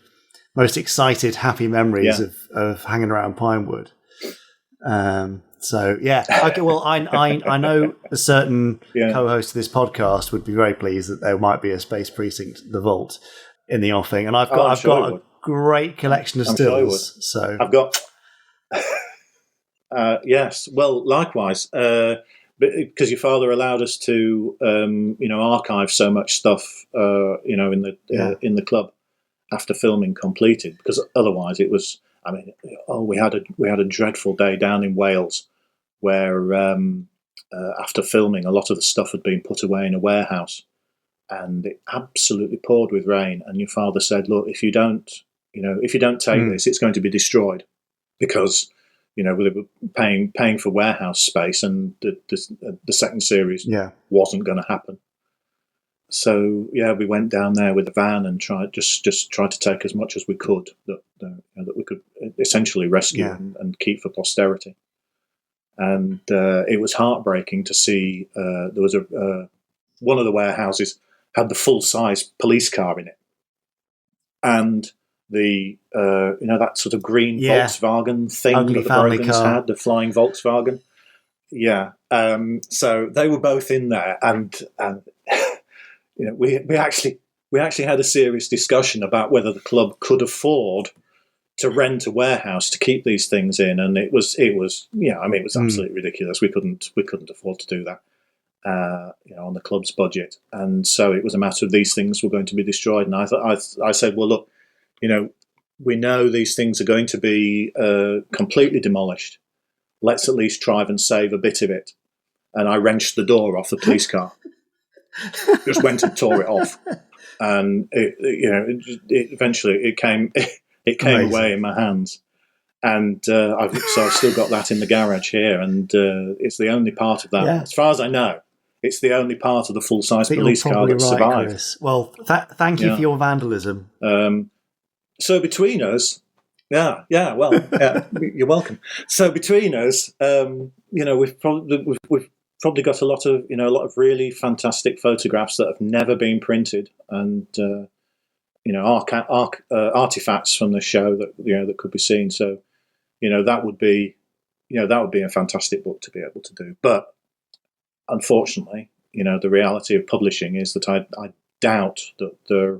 most excited, happy memories of hanging around Pinewood. So yeah, okay. Well, I know a certain co-host of this podcast would be very pleased that there might be a Space Precinct, the Vault, in the offing, and I've got a great collection of stills. So I've got. Yes. Well, likewise, because your father allowed us to, archive so much stuff, in the club after filming completed. Because otherwise, it was. I mean, we had a dreadful day down in Wales, where after filming, a lot of the stuff had been put away in a warehouse, and it absolutely poured with rain. And your father said, "Look, if you don't take this, it's going to be destroyed," because we were paying for warehouse space, and the second series wasn't going to happen. So we went down there with a van and tried to take as much as we could that we could essentially rescue and keep for posterity. And it was heartbreaking to see. There was one of the warehouses had the full-size police car in it, and the that sort of green Volkswagen thing ugly that the Brogans had, the flying Volkswagen. Yeah. So they were both in there, and we actually had a serious discussion about whether the club could afford to rent a warehouse to keep these things in, and it was absolutely ridiculous. We couldn't afford to do that, on the club's budget, and so it was a matter of these things were going to be destroyed. And I said, well, look, we know these things are going to be completely demolished. Let's at least try and save a bit of it. And I wrenched the door off the police car. Just went and tore it off, and eventually came away in my hands, and I've still got that in the garage here, and it's the only part of that, as far as I know, it's the only part of the full-size police car that survived. Chris. Well, thank you for your vandalism. So between us, you're welcome. So between us, we've probably got a lot of really fantastic photographs that have never been printed, and artifacts from the show that could be seen. So that would be a fantastic book to be able to do. But unfortunately, the reality of publishing is that I doubt that there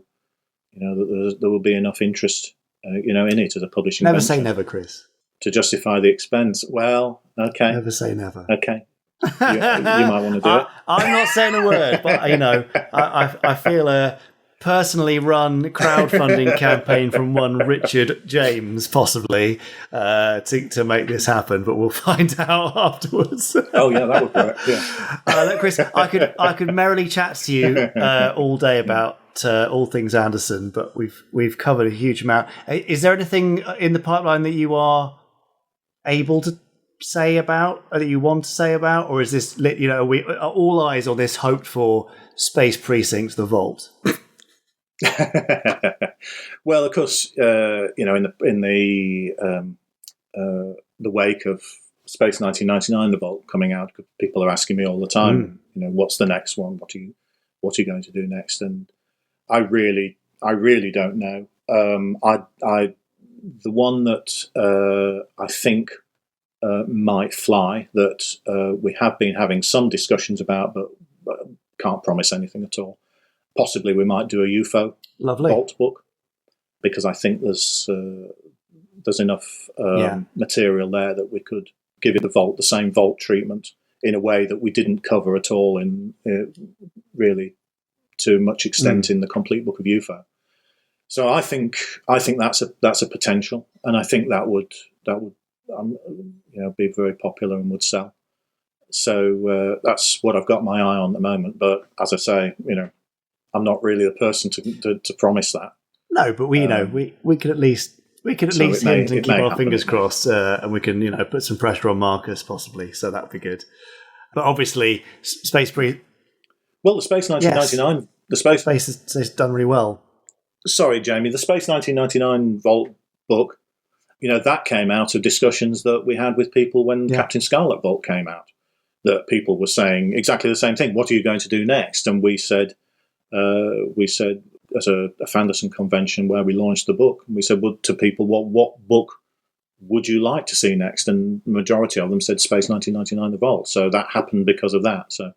will be enough interest in it as a publishing. Never say never, Chris. To justify the expense. Well, okay. Never say never. Okay. You might want to do it. I'm not saying a word, but I feel a personally run crowdfunding campaign from one Richard James, possibly, to make this happen. But we'll find out afterwards. Oh yeah, that would work. Yeah. Look, Chris, I could merrily chat to you all day about all things Anderson, but we've covered a huge amount. Is there anything in the pipeline that you are able to say about, or that you want to say about, or is this, are all eyes on this hoped for Space Precinct, the Vault? Well, of course, in the wake of Space 1999, the Vault coming out, people are asking me all the time, what's the next one? What are you going to do next? And I really don't know. The one that I think might fly, that we have been having some discussions about, but can't promise anything at all. Possibly we might do a UFO Vault book, because I think there's enough material there that we could give it the same Vault treatment in a way that we didn't cover at all in really to much extent in the complete book of UFO. So I think that's a potential, and I think that would be very popular and would sell. So that's what I've got my eye on at the moment. But as I say, I'm not really the person to promise that. No, but we could at least hint and keep our fingers crossed, and we can put some pressure on Marcus possibly. So that'd be good. But obviously, Well, the Space 1999, the Space has done really well. Sorry, Jamie, the Space 1999 Vault book, that came out of discussions that we had with people when Captain Scarlet Vault came out. that people were saying exactly the same thing. What are you going to do next? And we said as a Fanderson convention where we launched the book, and we said to people, what book would you like to see next? And the majority of them said Space 1999: The Vault. So that happened because of that. So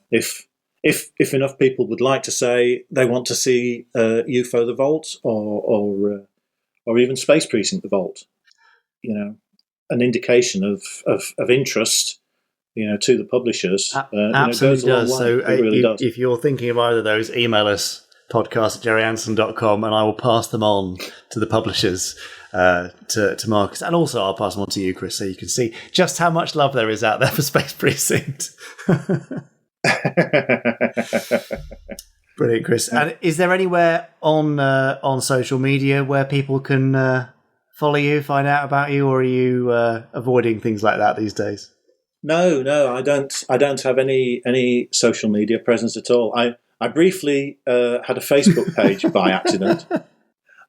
if enough people would like to say they want to see UFO: The Vault or even Space Precinct: The Vault, an indication of interest, to the publishers. Absolutely does. So it really does. If you're thinking of either of those, email us, podcast@gerryanderson.com, and I will pass them on to the publishers, to Marcus. And also I'll pass them on to you, Chris, so you can see just how much love there is out there for Space Precinct. Brilliant, Chris. And is there anywhere on social media where people can follow you, find out about you, or are you avoiding things like that these days? No, I don't have any social media presence at all. I briefly had a Facebook page by accident.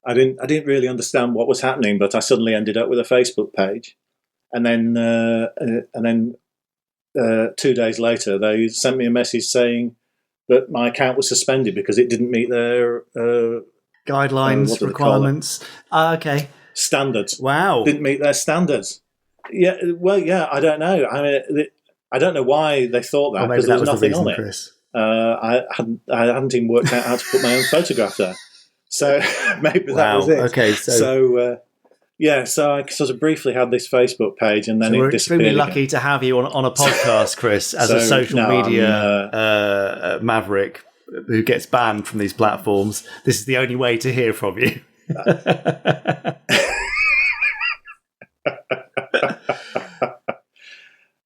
I didn't really understand what was happening, but I suddenly ended up with a Facebook page, and then 2 days later they sent me a message saying that my account was suspended because it didn't meet their guidelines, requirements. Okay. Standards. Wow. Didn't meet their standards. Yeah. Well, yeah. I don't know. I mean, I don't know why they thought that, because there was nothing on it. Chris. I hadn't even worked out how to put my own photograph there. So maybe that was it. Okay. So I sort of briefly had this Facebook page, and then it disappeared. We're extremely lucky to have you on a podcast, Chris, as a social media maverick who gets banned from these platforms. This is the only way to hear from you.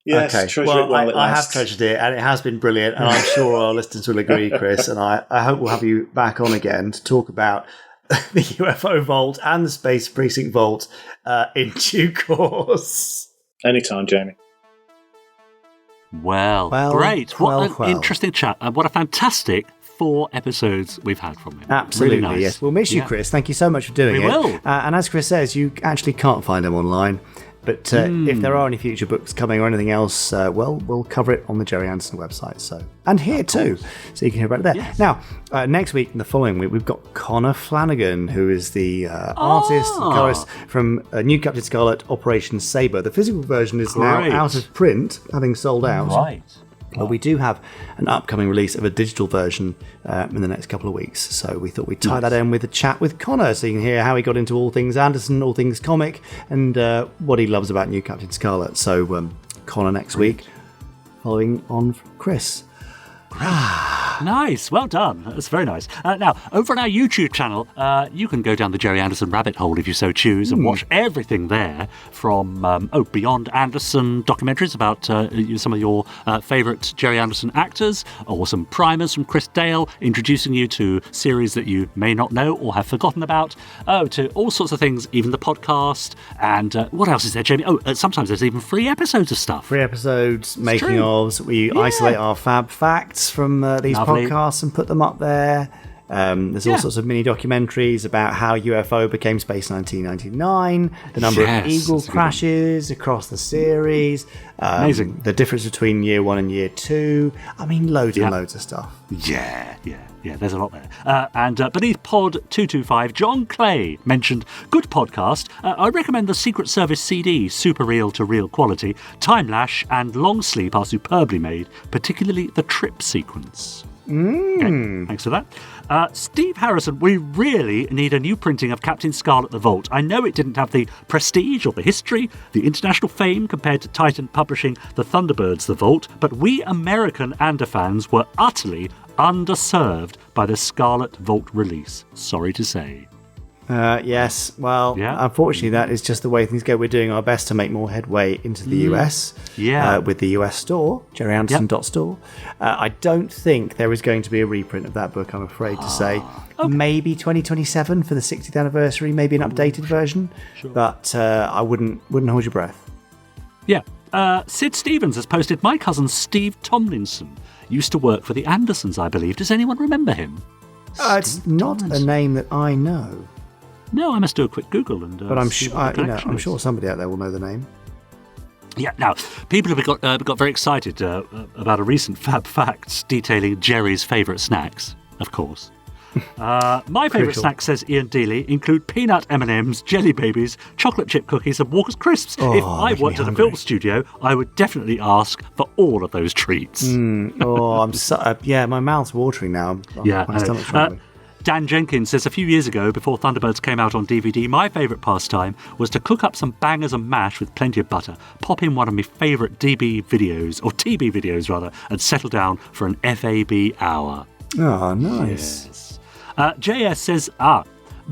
Yes, okay. Well, I have treasured it, and it has been brilliant, and I'm sure our listeners will agree, Chris, and I hope we'll have you back on again to talk about the UFO Vault and the Space Precinct Vault in due course. Anytime, Jamie. Well, great. What an interesting chat, and what a fantastic 4 episodes we've had from him. Absolutely, really nice. Yes. We'll miss you, Chris. Thank you so much for doing it. We will. And as Chris says, you actually can't find him online. But if there are any future books coming or anything else, we'll cover it on the Gerry Anderson website. And here too, so you can hear about it there. Yes. Now, next week and the following week, we've got Connor Flanagan, who is the artist and colorist from New Captain Scarlet, Operation Sabre. The physical version is now out of print, having sold out. Right. But we do have an upcoming release of a digital version in the next couple of weeks. So we thought we'd tie that in with a chat with Connor, so you can hear how he got into all things Anderson, all things comic, and what he loves about New Captain Scarlet. So Connor next week, following on from Chris. Nice, well done. That's very nice. Now, over on our YouTube channel, you can go down the Gerry Anderson rabbit hole if you so choose and watch everything there from Beyond Anderson documentaries about some of your favourite Gerry Anderson actors, or some primers from Chris Dale introducing you to series that you may not know or have forgotten about, to all sorts of things, even the podcast. And what else is there, Jamie? Sometimes there's even free episodes of stuff. Free episodes, making ofs. We isolate our FAB facts from these podcasts and put them up there. There's all sorts of mini documentaries about how UFO became Space 1999, the number of Eagle crashes across the series, amazing, the difference between year 1 and year 2. I mean, loads and loads of stuff. Yeah, there's a lot there. And beneath Pod 225, John Clay mentioned, good podcast. I recommend the Secret Service CD, super real to real quality. Time Lash and Long Sleep are superbly made, particularly the trip sequence. Okay, thanks for that. Steve Harrison, we really need a new printing of Captain Scarlet the Vault. I know it didn't have the prestige or the history, the international fame compared to Titan publishing the Thunderbirds the Vault, but we American Ander fans were utterly underserved by the Scarlet Vault release. Sorry to say. Yes, well, unfortunately, that is just the way things go. We're doing our best to make more headway into the US with the US store, gerryanderson.store. I don't think there is going to be a reprint of that book, I'm afraid to say. Okay. Maybe 2027 for the 60th anniversary, maybe an updated version, but I wouldn't hold your breath. Yeah. Sid Stevens has posted, my cousin Steve Tomlinson used to work for the Andersons, I believe. Does anyone remember him? It's not a name that I know. No, I must do a quick Google and. But I'm sure somebody out there will know the name. Yeah, now, people have got very excited about a recent FAB Facts detailing Gerry's favourite snacks, of course. My favourite snacks, says Ian Dealey, include peanut M&Ms, jelly babies, chocolate chip cookies and Walker's crisps. If I worked at a film studio, I would definitely ask for all of those treats. I'm so... my mouth's watering now. My stomach's rumbling. Dan Jenkins says, a few years ago, before Thunderbirds came out on DVD, my favourite pastime was to cook up some bangers and mash with plenty of butter, pop in one of my favourite TB videos, and settle down for an FAB hour. Oh, nice. Yes. JS says,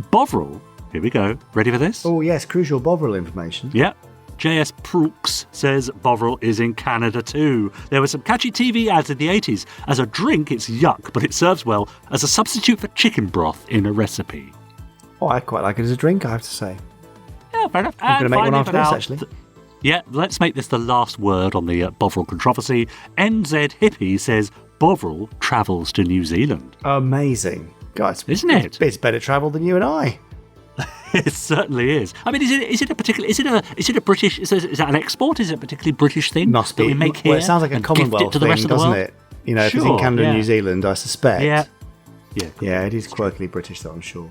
Bovril, here we go, ready for this? Oh, yes, crucial Bovril information. Yeah. JS Prooks says Bovril is in Canada too. There were some catchy TV ads in the 80s. As a drink, it's yuck, but it serves well as a substitute for chicken broth in a recipe. Oh, I quite like it as a drink, I have to say. Yeah, fair enough. I'm going to make one after this, actually. Yeah, let's make this the last word on the Bovril controversy. NZ Hippie says Bovril travels to New Zealand. Amazing. Guys, isn't it? It's better travel than you and I. It certainly is. I mean, is it a British? Is that an export? Is it a particularly British thing? Must be. That we make here. Well, it sounds like a Commonwealth to the rest thing, of the doesn't world? it? You know, if it's in Canada and New Zealand, I suspect. Yeah, it is quirkily British, though, I'm sure.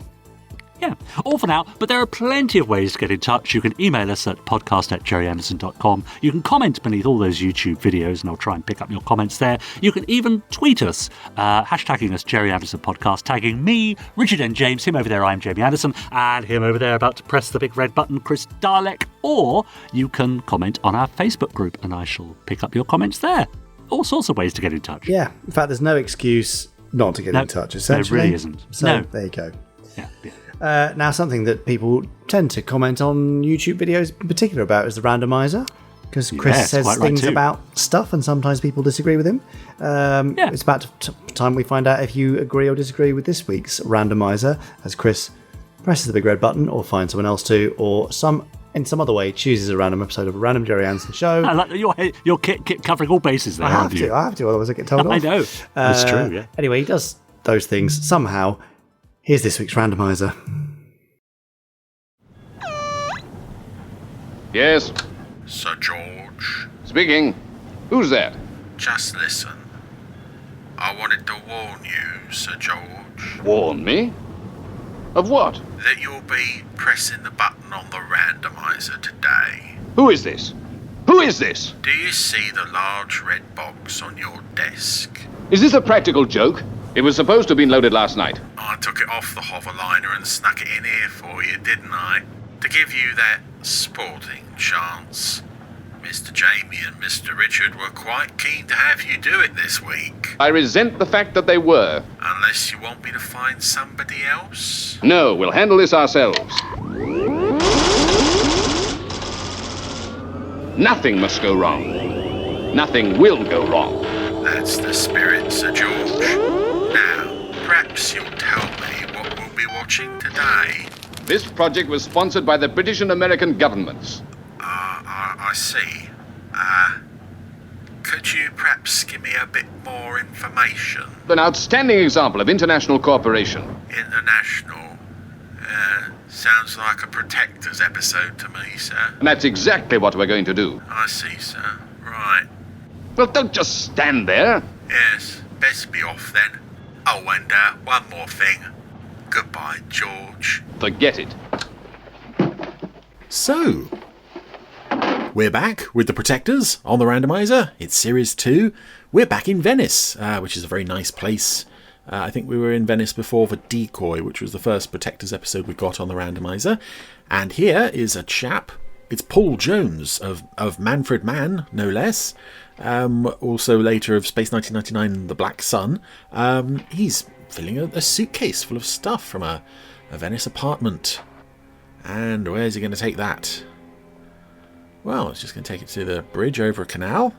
Yeah, all for now, but there are plenty of ways to get in touch. You can email us at podcast@gerryanderson.com. You can comment beneath all those YouTube videos, and I'll try and pick up your comments there. You can even tweet us, hashtagging us Gerry Anderson Podcast, tagging me, Richard and James, him over there, I'm Jamie Anderson, and him over there about to press the big red button, Chris Dalek. Or you can comment on our Facebook group, and I shall pick up your comments there. All sorts of ways to get in touch. Yeah, in fact, there's no excuse not to get in touch, essentially. There really isn't. So, there you go. Yeah. Now, something that people tend to comment on YouTube videos in particular about is the Randomiser, because Chris says things about stuff and sometimes people disagree with him. It's about time we find out if you agree or disagree with this week's Randomiser, as Chris presses the big red button or finds someone else to, or in some other way chooses a random episode of a random Gerry Anderson show. I like you're covering all bases there, I have to, otherwise I get told off. I know. That's true, yeah. Anyway, he does those things somehow. Here's this week's Randomiser. Yes? Sir George? Speaking. Who's that? Just listen. I wanted to warn you, Sir George. Warn me? Of what? That you'll be pressing the button on the randomizer today. Who is this? Who is this? Do you see the large red box on your desk? Is this a practical joke? It was supposed to have been loaded last night. I took it off the hoverliner and snuck it in here for you, didn't I? To give you that sporting chance. Mr. Jamie and Mr. Richard were quite keen to have you do it this week. I resent the fact that they were. Unless you want me to find somebody else? No, we'll handle this ourselves. Nothing must go wrong. Nothing will go wrong. That's the spirit, Sir George. Now, perhaps you'll tell me what we'll be watching today. This project was sponsored by the British and American governments. I see. Could you perhaps give me a bit more information? An outstanding example of international cooperation. International? Sounds like a Protectors episode to me, sir. And that's exactly what we're going to do. I see, sir. Right. Well, don't just stand there. Yes, best be off then. Oh, and one more thing. Goodbye, George. Forget it. So, we're back with the Protectors on the Randomiser. It's Series 2. We're back in Venice, which is a very nice place. I think we were in Venice before for Decoy, which was the first Protectors episode we got on the Randomiser. And here is a chap. It's Paul Jones of Manfred Mann, no less. Also later of Space 1999, The Black Sun. He's filling a suitcase full of stuff from a Venice apartment. And where's he going to take that? Well, it's just going to take it to the bridge over a canal.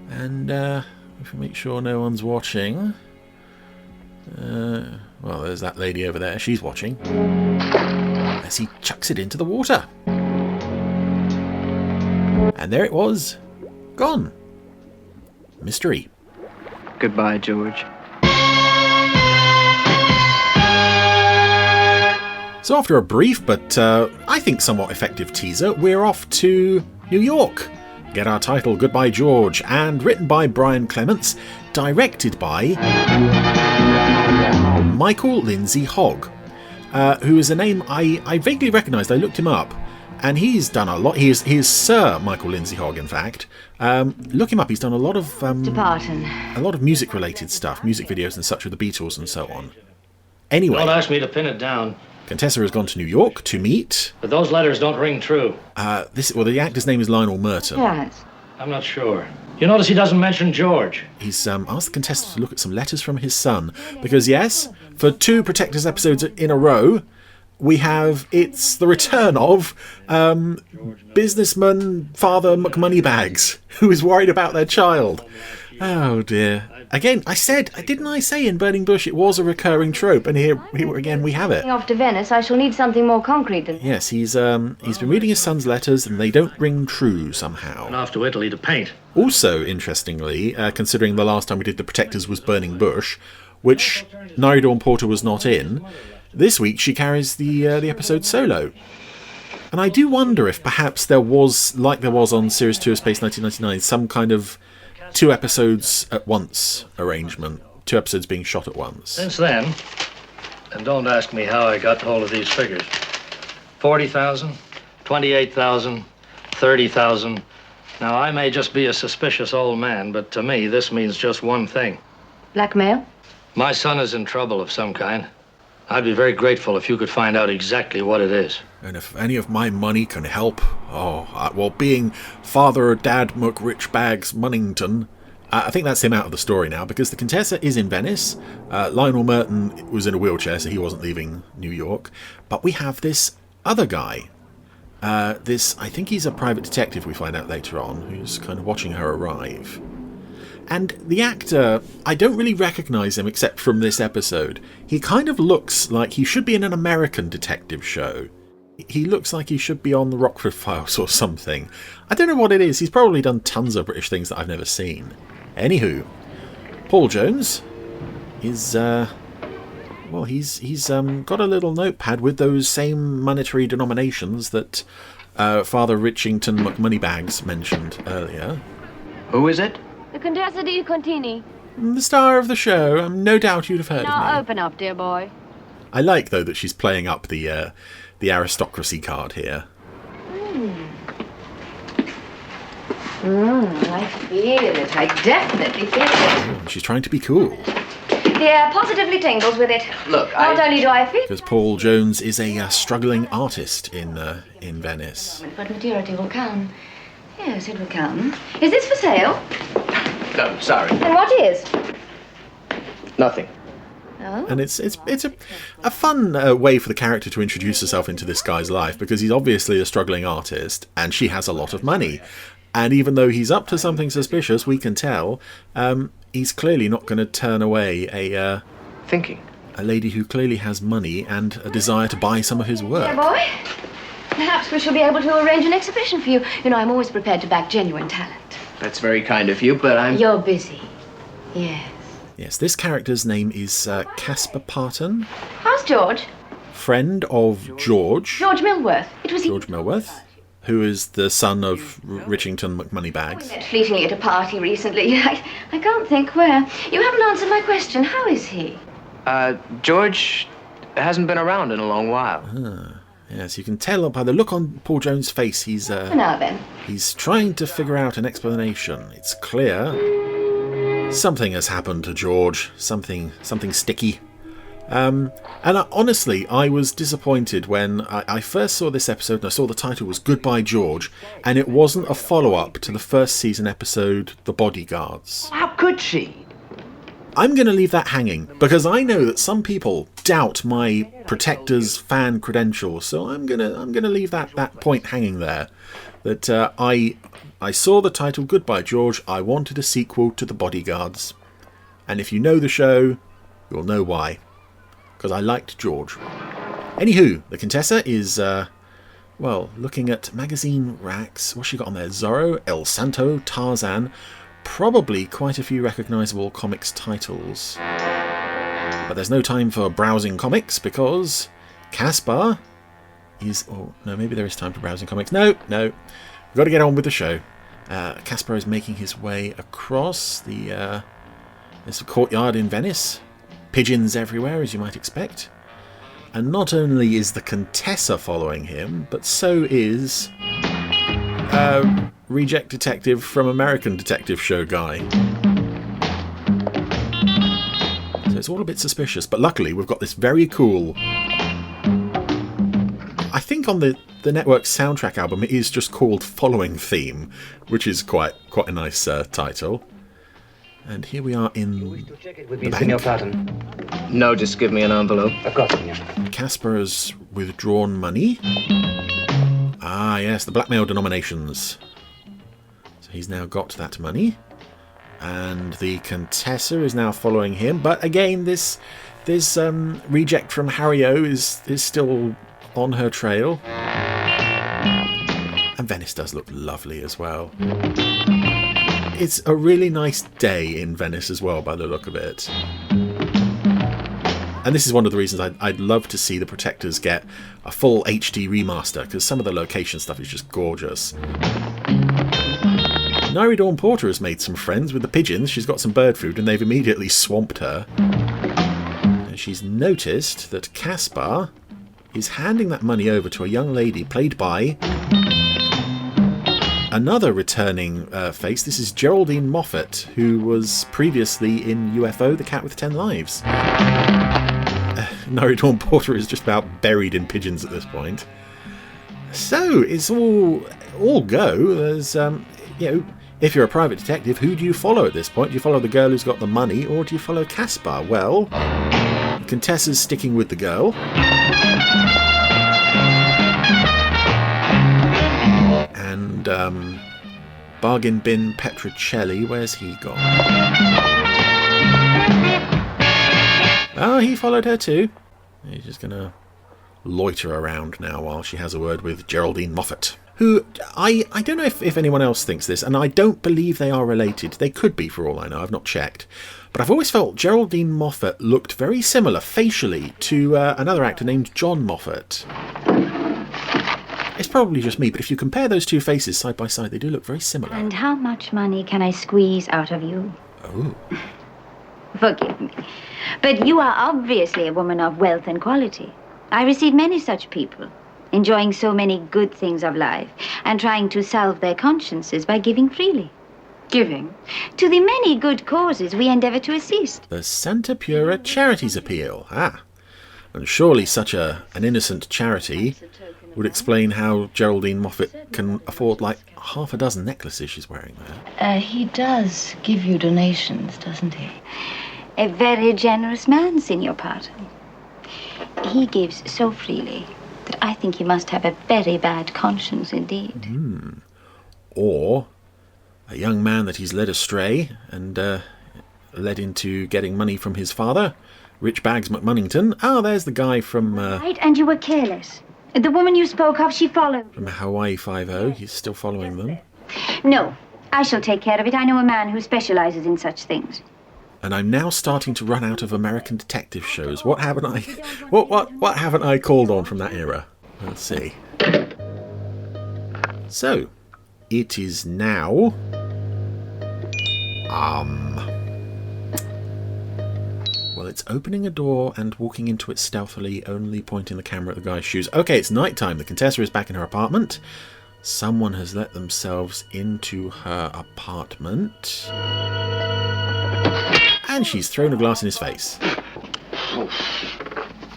And if we make sure no one's watching. Well, there's that lady over there. She's watching. As he chucks it into the water. And there it was. Gone. Mystery. Goodbye, George. So after a brief but I think somewhat effective teaser, we're off to New York. Get our title, Goodbye George, and written by Brian Clements, directed by Michael Lindsay Hogg, who is a name I vaguely recognised. I looked him up, and he's done a lot. He is Sir Michael Lindsay Hogg, in fact. Look him up. He's done a lot of music-related stuff, music videos and such with the Beatles and so on. Anyway, don't ask me to pin it down. Contessa has gone to New York to meet. But those letters don't ring true. The actor's name is Lionel Merton. Yes. I'm not sure. You notice he doesn't mention George. He's asked the Contessa to look at some letters from his son. Because, yes, for 2 Protectors episodes in a row, it's the return of businessman Father McMoneybags, who is worried about their child. Oh, dear. Again, didn't I say in Burning Bush it was a recurring trope, and here again we have it. Off to Venice, I shall need something more concrete than... Yes, he's been reading his son's letters, and they don't ring true somehow. And off to Italy to paint. Also, interestingly, considering the last time we did The Protectors was Burning Bush, which Nari Dawn Porter was not in, this week she carries the episode solo. And I do wonder if perhaps there was, like there was on Series 2 of Space 1999, some kind of 2 episodes at once arrangement, 2 episodes being shot at once. Since then, and don't ask me how I got hold of these figures, 40,000, 28,000, 30,000. Now, I may just be a suspicious old man, but to me, this means just one thing. Blackmail? My son is in trouble of some kind. I'd be very grateful if you could find out exactly what it is. And if any of my money can help, being Father Dad McRichbags Munnington, I think that's him out of the story now, because the Contessa is in Venice. Lionel Merton was in a wheelchair, so he wasn't leaving New York. But we have this other guy. I think he's a private detective, we find out later on, who's kind of watching her arrive. And the actor, I don't really recognise him except from this episode. He kind of looks like he should be in an American detective show. He looks like he should be on the Rockford Files or something. I don't know what it is. He's probably done tons of British things that I've never seen. Anywho, Paul Jones is, he's got a little notepad with those same monetary denominations that Father Richington McMoneybags mentioned earlier. Who is it? The Contessa di Contini. The star of the show. No doubt you'd have heard of me. Now open up, dear boy. I like, though, that she's playing up the aristocracy card here. I feel it. I definitely feel it. She's trying to be cool. The air positively tingles with it. Look, Not only do I feel... Because Paul Jones is a struggling artist in Venice. But maturity will come. Yes, it will come. Is this for sale? No, sorry. And what is? Nothing. Oh? And it's a fun way for the character to introduce herself into this guy's life, because he's obviously a struggling artist and she has a lot of money. And even though he's up to something suspicious, we can tell, he's clearly not going to turn away a lady who clearly has money and a desire to buy some of his work. Dear boy, perhaps we shall be able to arrange an exhibition for you. You know, I'm always prepared to back genuine talent. That's very kind of you, but You're busy. Yes. Yes, this character's name is Caspar Parton. How's George? Friend of George. George Millworth. It was George Millworth, who is the son of Richington McMoneybags. We met fleetingly at a party recently. I can't think where. You haven't answered my question. How is he? George hasn't been around in a long while. Yes, you can tell by the look on Paul Jones' face he's Now then. He's trying to figure out an explanation. It's clear something has happened to George. Something sticky. Honestly, I was disappointed when I first saw this episode and I saw the title was Goodbye George, and it wasn't a follow-up to the first season episode, The Bodyguards. How could she? I'm going to leave that hanging, because I know that some people doubt my Protectors fan credentials, so I'm going to leave that point hanging there. That I saw the title Goodbye George, I wanted a sequel to The Bodyguards. And if you know the show, you'll know why. Because I liked George. Anywho, the Contessa is, looking at magazine racks. What's she got on there? Zorro, El Santo, Tarzan. Probably quite a few recognisable comics titles. But there's no time for browsing comics because Caspar is... Oh, no, maybe there is time for browsing comics. No. we've got to get on with the show. Caspar is making his way across the... there's a courtyard in Venice. Pigeons everywhere, as you might expect. And not only is the Contessa following him, but so is... reject detective from American Detective Show guy. So it's all a bit suspicious, but luckily we've got this very cool... I think on the network's soundtrack album it is just called Following Theme, which is quite a nice title. And here we are in the bank. No, just give me an envelope. Of course. Caspar has withdrawn money. Ah, yes, the blackmail denominations. So he's now got that money. And the Contessa is now following him. But again, this reject from Harry-O is still on her trail. And Venice does look lovely as well. It's a really nice day in Venice as well, by the look of it. And this is one of the reasons I'd love to see the Protectors get a full HD remaster, because some of the location stuff is just gorgeous. Nairi Dawn Porter has made some friends with the pigeons. She's got some bird food and they've immediately swamped her. And she's noticed that Caspar is handing that money over to a young lady played by another returning face. This is Geraldine Moffat, who was previously in UFO, The Cat with 10 Lives. Nairi Dawn Porter is just about buried in pigeons at this point. So it's all go. There's if you're a private detective, who do you follow at this point? Do you follow the girl who's got the money, or do you follow Caspar? Well, Contessa's sticking with the girl. And Bargain Bin Petrocelli, where's he gone? Oh, he followed her too. He's just going to loiter around now while she has a word with Geraldine Moffat, who I don't know if anyone else thinks this, and I don't believe they are related. They could be for all I know, I've not checked. But I've always felt Geraldine Moffat looked very similar facially to another actor named John Moffat. It's probably just me, but if you compare those two faces side by side, they do look very similar. And how much money can I squeeze out of you? Oh. Forgive me, but you are obviously a woman of wealth and quality. I receive many such people, enjoying so many good things of life and trying to salve their consciences by giving freely. Giving? To the many good causes we endeavour to assist. The Santa Pura Charities Appeal. Ah. And surely such an innocent charity would explain how Geraldine Moffat can afford like half a dozen necklaces she's wearing there. He does give you donations, doesn't he? A very generous man, Signor Parton. He gives so freely that I think he must have a very bad conscience indeed. Or a young man that he's led astray and led into getting money from his father, Rich Bags McMunnington. Ah, there's the guy from... Right, and you were careless. The woman you spoke of, she followed. From Hawaii Five-0, he's still following them. No, I shall take care of it. I know a man who specializes in such things. And I'm now starting to run out of American detective shows. What haven't I... What haven't I called on from that era? Let's see. So, it is now... Well, it's opening a door and walking into it stealthily, only pointing the camera at the guy's shoes. Okay, it's nighttime. The Contessa is back in her apartment. Someone has let themselves into her apartment. And she's thrown a glass in his face.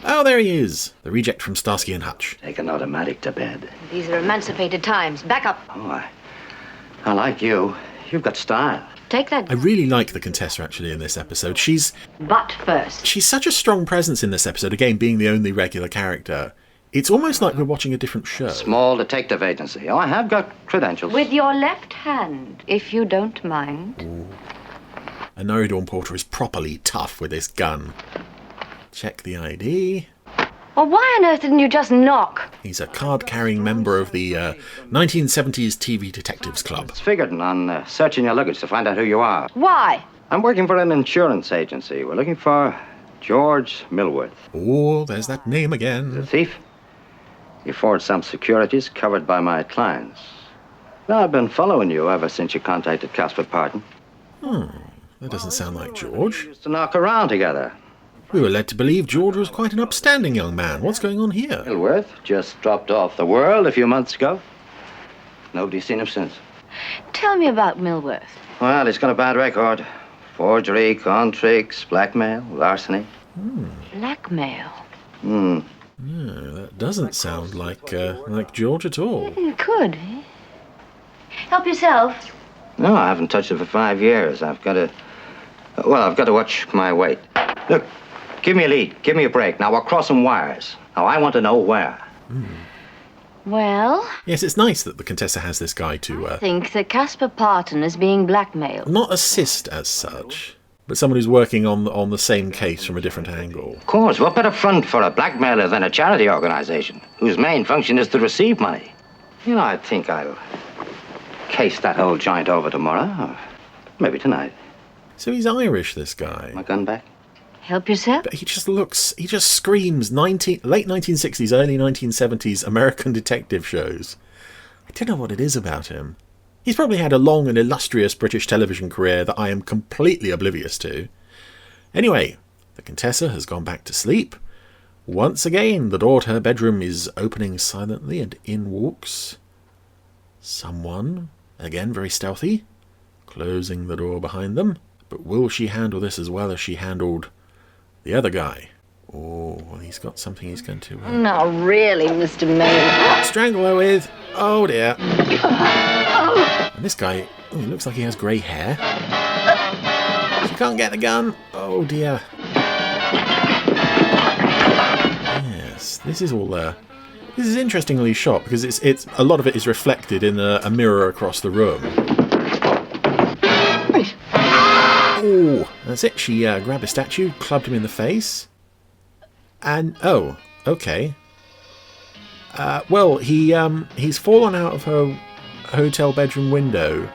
Oh, there he is. The reject from Starsky and Hutch. Take an automatic to bed. These are emancipated times. Back up. Oh, I like you. You've got style. Take that. I really like the Contessa, actually, in this episode. But first. She's such a strong presence in this episode, again, being the only regular character. It's almost like we're watching a different show. Small detective agency. Oh, I have got credentials. With your left hand, if you don't mind. Ooh. And Nairi Dawn Porter is properly tough with this gun. Check the ID. Well, why on earth didn't you just knock? He's a card-carrying member of the 1970s TV Detectives Club. It's figured on searching your luggage to find out who you are. Why? I'm working for an insurance agency. We're looking for George Millworth. Oh, there's that name again. The thief? He forged some securities covered by my clients. Well, I've been following you ever since you contacted Casper Parton. That doesn't sound like George. We used to knock around together. We were led to believe George was quite an upstanding young man. What's going on here? Millworth just dropped off the world a few months ago. Nobody's seen him since. Tell me about Millworth. Well, he's got a bad record. Forgery, con tricks, blackmail, larceny. Blackmail. Yeah, that doesn't sound like George at all. It could. Help yourself. No, I haven't touched it for 5 years. I've got to watch my weight. Look, give me a lead. Give me a break. Now, we're crossing wires. Now, I want to know where. Well, Yes, it's nice that the Contessa has this guy to I think that Casper Parton is being blackmailed. not assist as such, but someone who's working on the same case from a different angle. Of course, what better front for a blackmailer than a charity organization whose main function is to receive money? You know, I think I'll case that whole joint over tomorrow, or maybe tonight. So he's Irish, this guy. My gun back? Help yourself. But he just screams late 1960s, early 1970s American detective shows. I don't know what it is about him. He's probably had a long and illustrious British television career that I am completely oblivious to. Anyway, the Contessa has gone back to sleep. Once again, the door to her bedroom is opening silently, and in walks someone, again very stealthy, closing the door behind them. But will she handle this as well as she handled the other guy? Oh, he's got something he's going to No, really, Mr. Mayor. strangle her with. Oh dear. And this guy, he looks like he has grey hair. She can't get the gun. Oh dear. Yes, this is all this is interestingly shot because it's a lot of it is reflected in a mirror across the room. Oh, that's it. She grabbed a statue, clubbed him in the face, and oh, okay. Well, he's fallen out of her hotel bedroom window,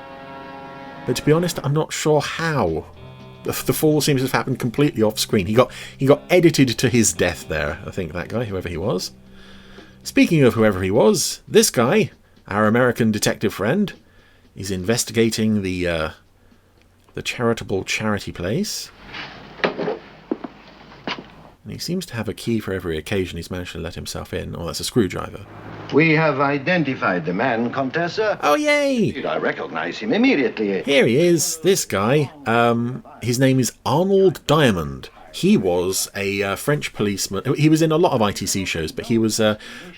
but to be honest, I'm not sure how. The fall seems to have happened completely off screen. He got edited to his death there. I think that guy, whoever he was. Speaking of whoever he was, this guy, our American detective friend, is investigating the charitable charity place. And he seems to have a key for every occasion he's managed to let himself in. Oh, that's a screwdriver. We have identified the man, Contessa. Oh, yay! I recognize him immediately. Here he is, this guy. His name is Arnold Diamond. He was a French policeman. He was in a lot of ITC shows, but he was a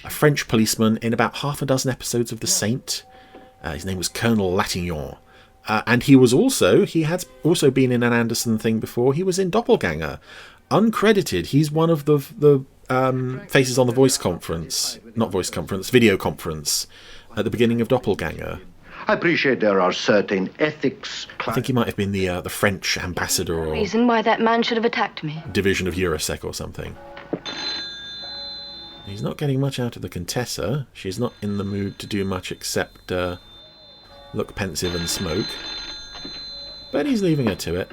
French policeman in about half a dozen episodes of The Saint. His name was Colonel Latignon. And he had also been in an Anderson thing before. He was in Doppelganger. Uncredited. He's one of the faces on the video conference at the beginning of Doppelganger. I appreciate there are certain ethics. I think he might have been the French ambassador or Reason why that man should have attacked me. division of Eurosec or something. He's not getting much out of the Contessa. She's not in the mood to do much except look pensive and smoke. But he's leaving her to it.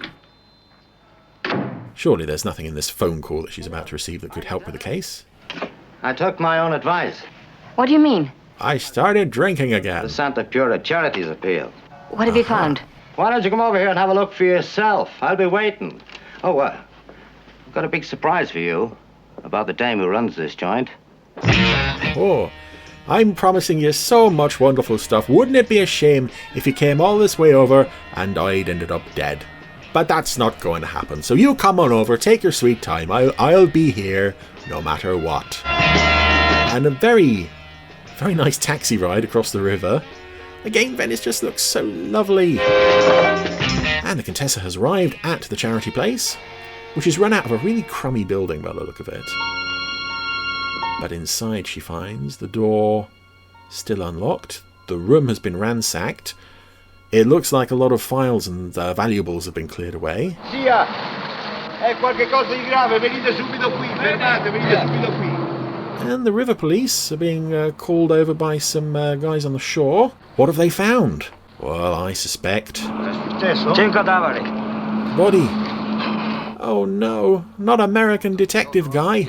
Surely there's nothing in this phone call that she's about to receive that could help with the case. I took my own advice. What do you mean? I started drinking again. The Santa Pura Charities appeal. What have you found? Why don't you come over here and have a look for yourself? I'll be waiting. Oh, I've got a big surprise for you about the dame who runs this joint. Oh, I'm promising you so much wonderful stuff. Wouldn't it be a shame if you came all this way over and I'd ended up dead? But that's not going to happen. So you come on over, take your sweet time. I'll be here no matter what. And a very, very nice taxi ride across the river. Again, Venice just looks so lovely. And the Contessa has arrived at the charity place, which is run out of a really crummy building by the look of it. But inside she finds the door still unlocked. The room has been ransacked. It looks like a lot of files and valuables have been cleared away. Sia, è qualche cosa di grave, venite subito qui, fermate, venite subito qui. And the river police are being called over by some guys on the shore. What have they found? Well, I suspect... Body. Oh no, not American detective guy.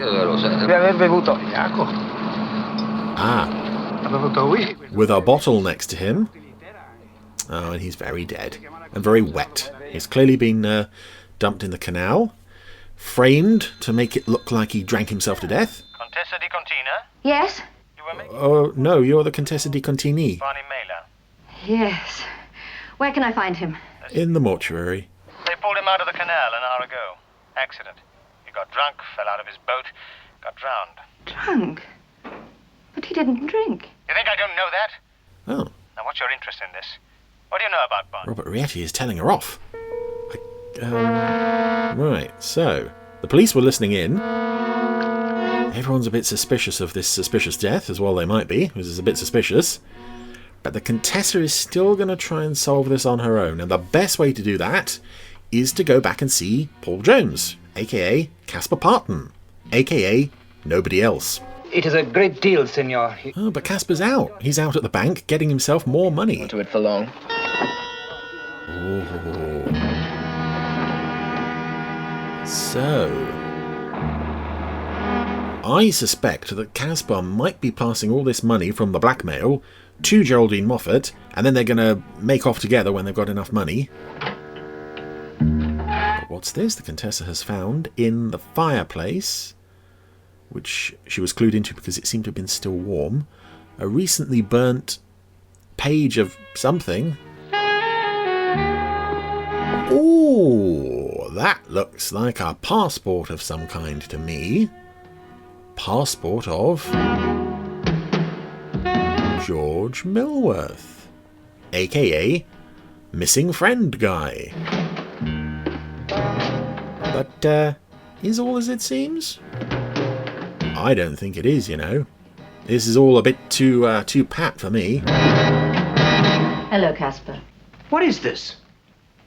Ah. With a bottle next to him. Oh, and he's very dead. And very wet. He's clearly been dumped in the canal. Framed to make it look like he drank himself to death. Contessa di Contina? Yes? You were me? Oh, no, you're the Contessa di Contini. Barney Mailer. Yes. Where can I find him? In the mortuary. They pulled him out of the canal an hour ago. Accident. He got drunk, fell out of his boat, got drowned. Drunk? But he didn't drink. You think I don't know that? Oh. Now, what's your interest in this? What do you know about Barney? Robert Rietti is telling her off. Right, so the police were listening in. Everyone's a bit suspicious of this suspicious death, as well they might be, which is a bit suspicious. But the Contessa is still going to try and solve this on her own, and the best way to do that is to go back and see Paul Jones, a.k.a. Caspar Parton, a.k.a. nobody else. It is a great deal, senor. Oh, but Caspar's out. He's out at the bank getting himself more money. Not to it for long. Oh. So, I suspect that Caspar might be passing all this money from the blackmail to Geraldine Moffat, and then they're going to make off together when they've got enough money. But what's this? The Contessa has found in the fireplace, which she was clued into because it seemed to have been still warm, a recently burnt page of something. Ooh, that looks like a passport of some kind to me. Passport of George Millworth, a.k.a. Missing Friend Guy. But, is all as it seems? I don't think it is, you know. This is all a bit too pat for me. Hello, Caspar. What is this?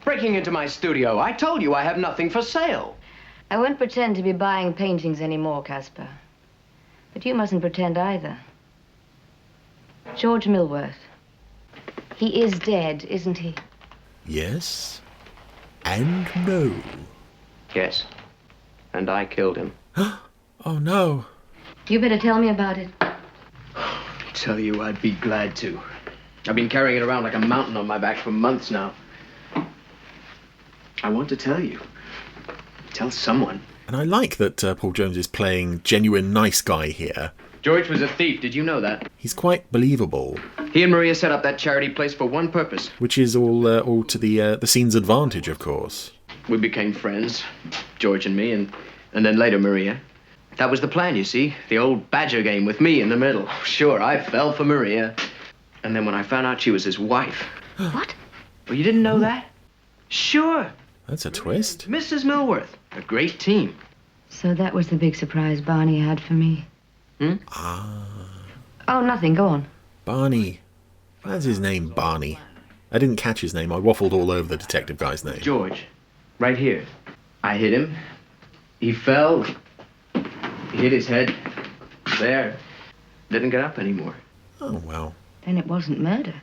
Breaking into my studio. I told you I have nothing for sale. I won't pretend to be buying paintings anymore, Caspar. But you mustn't pretend either. George Millworth. He is dead, isn't he? Yes. And no. Yes. And I killed him. Oh, no. You better tell me about it. Tell you I'd be glad to. I've been carrying it around like a mountain on my back for months now. I want to tell you. Tell someone. And I like that Paul Jones is playing genuine nice guy here. George was a thief. Did you know that? He's quite believable. He and Maria set up that charity place for one purpose. Which is all to the scene's advantage, of course. We became friends, George and me, and then later Maria. That was the plan, you see. The old badger game with me in the middle. Sure, I fell for Maria. And then when I found out she was his wife. What? Well, you didn't know that? Sure. That's a twist. Mrs. Millworth. A great team. So that was the big surprise Barney had for me. Oh, nothing. Go on. Barney. What's his name, Barney? I didn't catch his name. I waffled all over the detective guy's name. George. Right here. I hit him. He fell. He hit his head. There. Didn't get up anymore. Oh, well. Then it wasn't murder.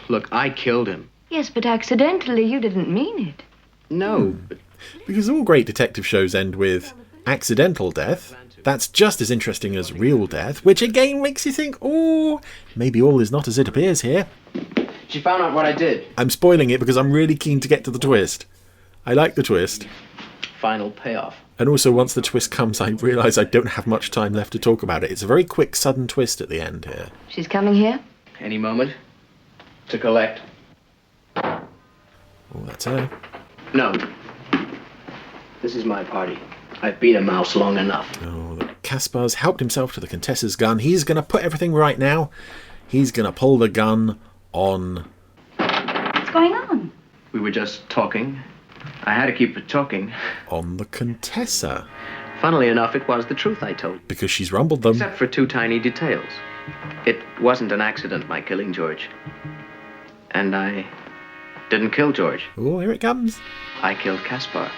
Look, I killed him. Yes, but accidentally. You didn't mean it. No. Because all great detective shows end with accidental death. That's just as interesting as real death, which again makes you think, oh, maybe all is not as it appears here. She found out what I did. I'm spoiling it because I'm really keen to get to the twist. I like the twist. Final payoff. And also, once the twist comes, I realise I don't have much time left to talk about it. It's a very quick, sudden twist at the end here. She's coming here? Any moment. To collect. Oh, that's her. No. This is my party. I've beat a mouse long enough. Oh, Caspar's helped himself to the Contessa's gun. He's going to put everything right now. He's going to pull the gun on... What's going on? We were just talking. I had to keep it talking. On the Contessa. Funnily enough, it was the truth I told. Because she's rumbled them. Except for two tiny details. It wasn't an accident, my killing George. And I didn't kill George. Oh, here it comes. I killed Caspar.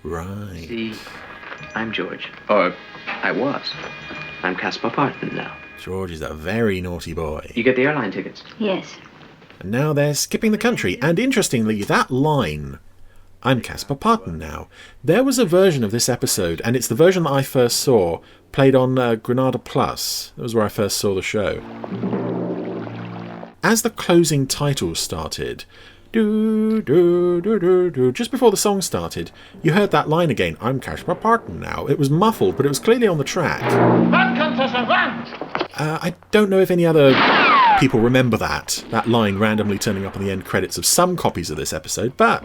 Right. See, I'm George. Or I was. I'm Caspar Parton now. George is a very naughty boy. You get the airline tickets? Yes. And now they're skipping the country. And interestingly, that line, I'm Caspar Parton now. There was a version of this episode, and it's the version that I first saw, played on Granada Plus. That was where I first saw the show. as the closing title started, just before the song started, you heard that line again, I'm Caspar Parton now. It was muffled, but it was clearly on the track. I don't know if any other people remember that line randomly turning up on the end credits of some copies of this episode, but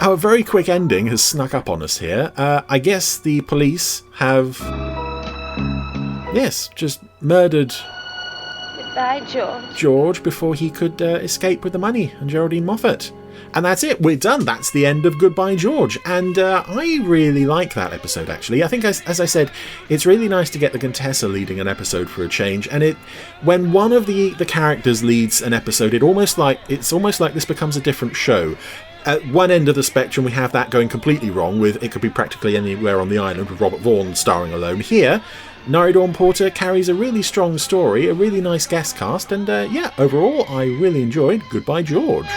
our very quick ending has snuck up on us here. I guess the police have, just murdered Goodbye, George. George before he could escape with the money and Geraldine Moffat. And that's it, we're done. That's the end of Goodbye, George. And I really like that episode, actually. I think, as I said, it's really nice to get the Contessa leading an episode for a change. And when one of the characters leads an episode, it's almost like this becomes a different show. At one end of the spectrum, we have that going completely wrong with it could be practically anywhere on the island with Robert Vaughan starring alone. Here, Nari Dawn Porter carries a really strong story, a really nice guest cast, and overall, I really enjoyed Goodbye, George.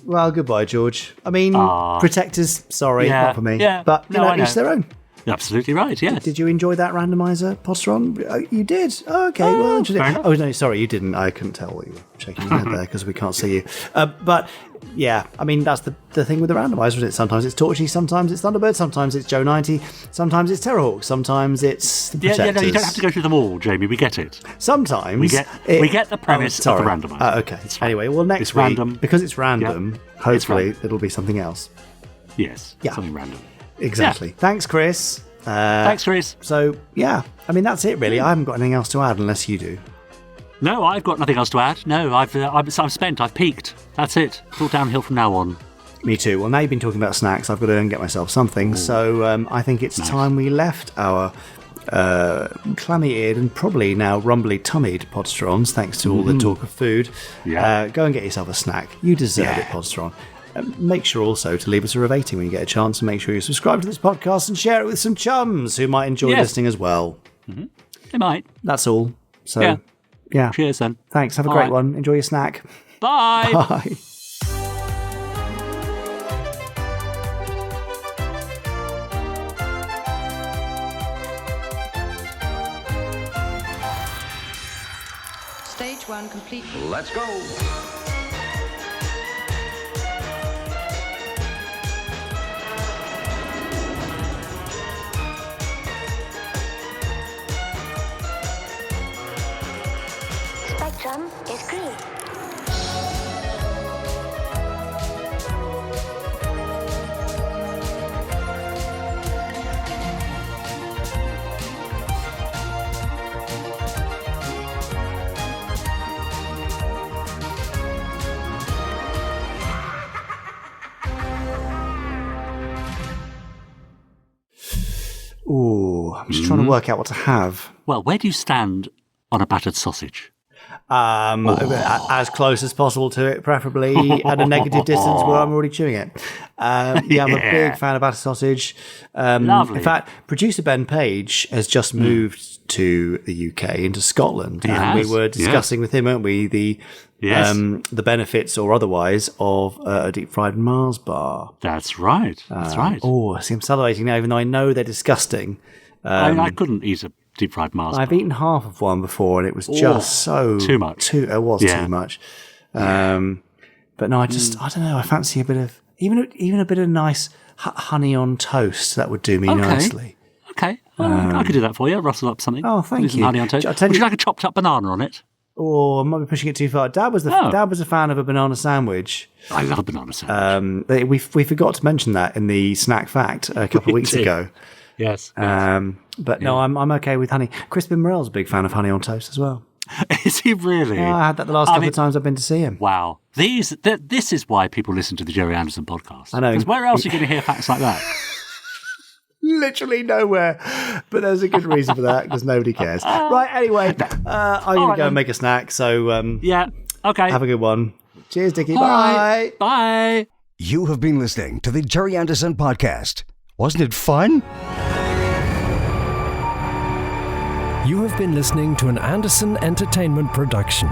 Well, goodbye, George. I mean, Protectors, sorry, not for me. Yeah, but each their own. You're absolutely right, yes. Did you enjoy that randomizer, Podsteron? You did? Oh, okay, well, interesting. Oh, no, sorry, you didn't. I couldn't tell what you were shaking your head there because we can't see you. But, yeah, I mean, that's the thing with the randomizer, isn't it? Sometimes it's Torchy, sometimes it's Thunderbirds, sometimes it's Joe 90, sometimes it's Terrahawks, sometimes it's the Protectors. No, you don't have to go through them all, Jamie. We get it. Sometimes. We get the premise of the randomizer. Okay. Anyway, well, next week, random. Because it's random, hopefully it'll be something else. Yes, something random. Exactly. Yeah. Thanks, Chris. Thanks, Chris. So, yeah, I mean, that's it, really. I haven't got anything else to add unless you do. No, I've got nothing else to add. No, I'm spent. I've peaked. That's it. It's all downhill from now on. Me too. Well, now you've been talking about snacks, I've got to go and get myself something. Ooh. So I think it's time we left our clammy-eared and probably now rumbly-tummied Podsterons, thanks to all the talk of food. Yeah. Go and get yourself a snack. You deserve it, Podsteron. Make sure also to leave us a rating when you get a chance, and make sure you subscribe to this podcast and share it with some chums who might enjoy listening as well. Mm-hmm. They might. That's all. So, yeah. Cheers then. Thanks. Have a great one. Enjoy your snack. Bye. Bye. Stage 1 complete. Let's go. Spectrum is green. Ooh, I'm just trying to work out what to have. Well, where do you stand on a battered sausage? As close as possible to it, preferably at a negative distance where I'm already chewing it. I'm a big fan of battered sausage. Lovely. In fact, producer Ben Page has just moved to the UK, into Scotland, and we were discussing with him, weren't we, the benefits or otherwise of a deep fried Mars bar. That's right. That's right. Oh, see, I'm salivating now, even though I know they're disgusting. I couldn't eat a deep fried Mars bar. I've eaten half of one before, and it was just too much. It was too much. But no, I don't know. I fancy a bit of even a bit of nice honey on toast. That would do me nicely. Okay, I could do that for you. Rustle up something. Oh, thank you. Honey on toast. Would you like a chopped up banana on it? Oh, I might be pushing it too far. Dad was a fan of a banana sandwich. I love a banana sandwich. We forgot to mention that in the snack fact a couple of weeks ago. Yes. But no, I'm okay with honey. Crispin Morell's a big fan of honey on toast as well. Is he really? Yeah, I had that the last couple of times I've been to see him. Wow. This is why people listen to the Gerry Anderson podcast. I know. Because where else are you going to hear facts like that? Literally nowhere. But there's a good reason for that, because nobody cares. Right, anyway, I'm going to go and make a snack. So, okay. Have a good one. Cheers, Dickie. Bye. Bye. You have been listening to the Gerry Anderson podcast. Wasn't it fun? You have been listening to an Anderson Entertainment production.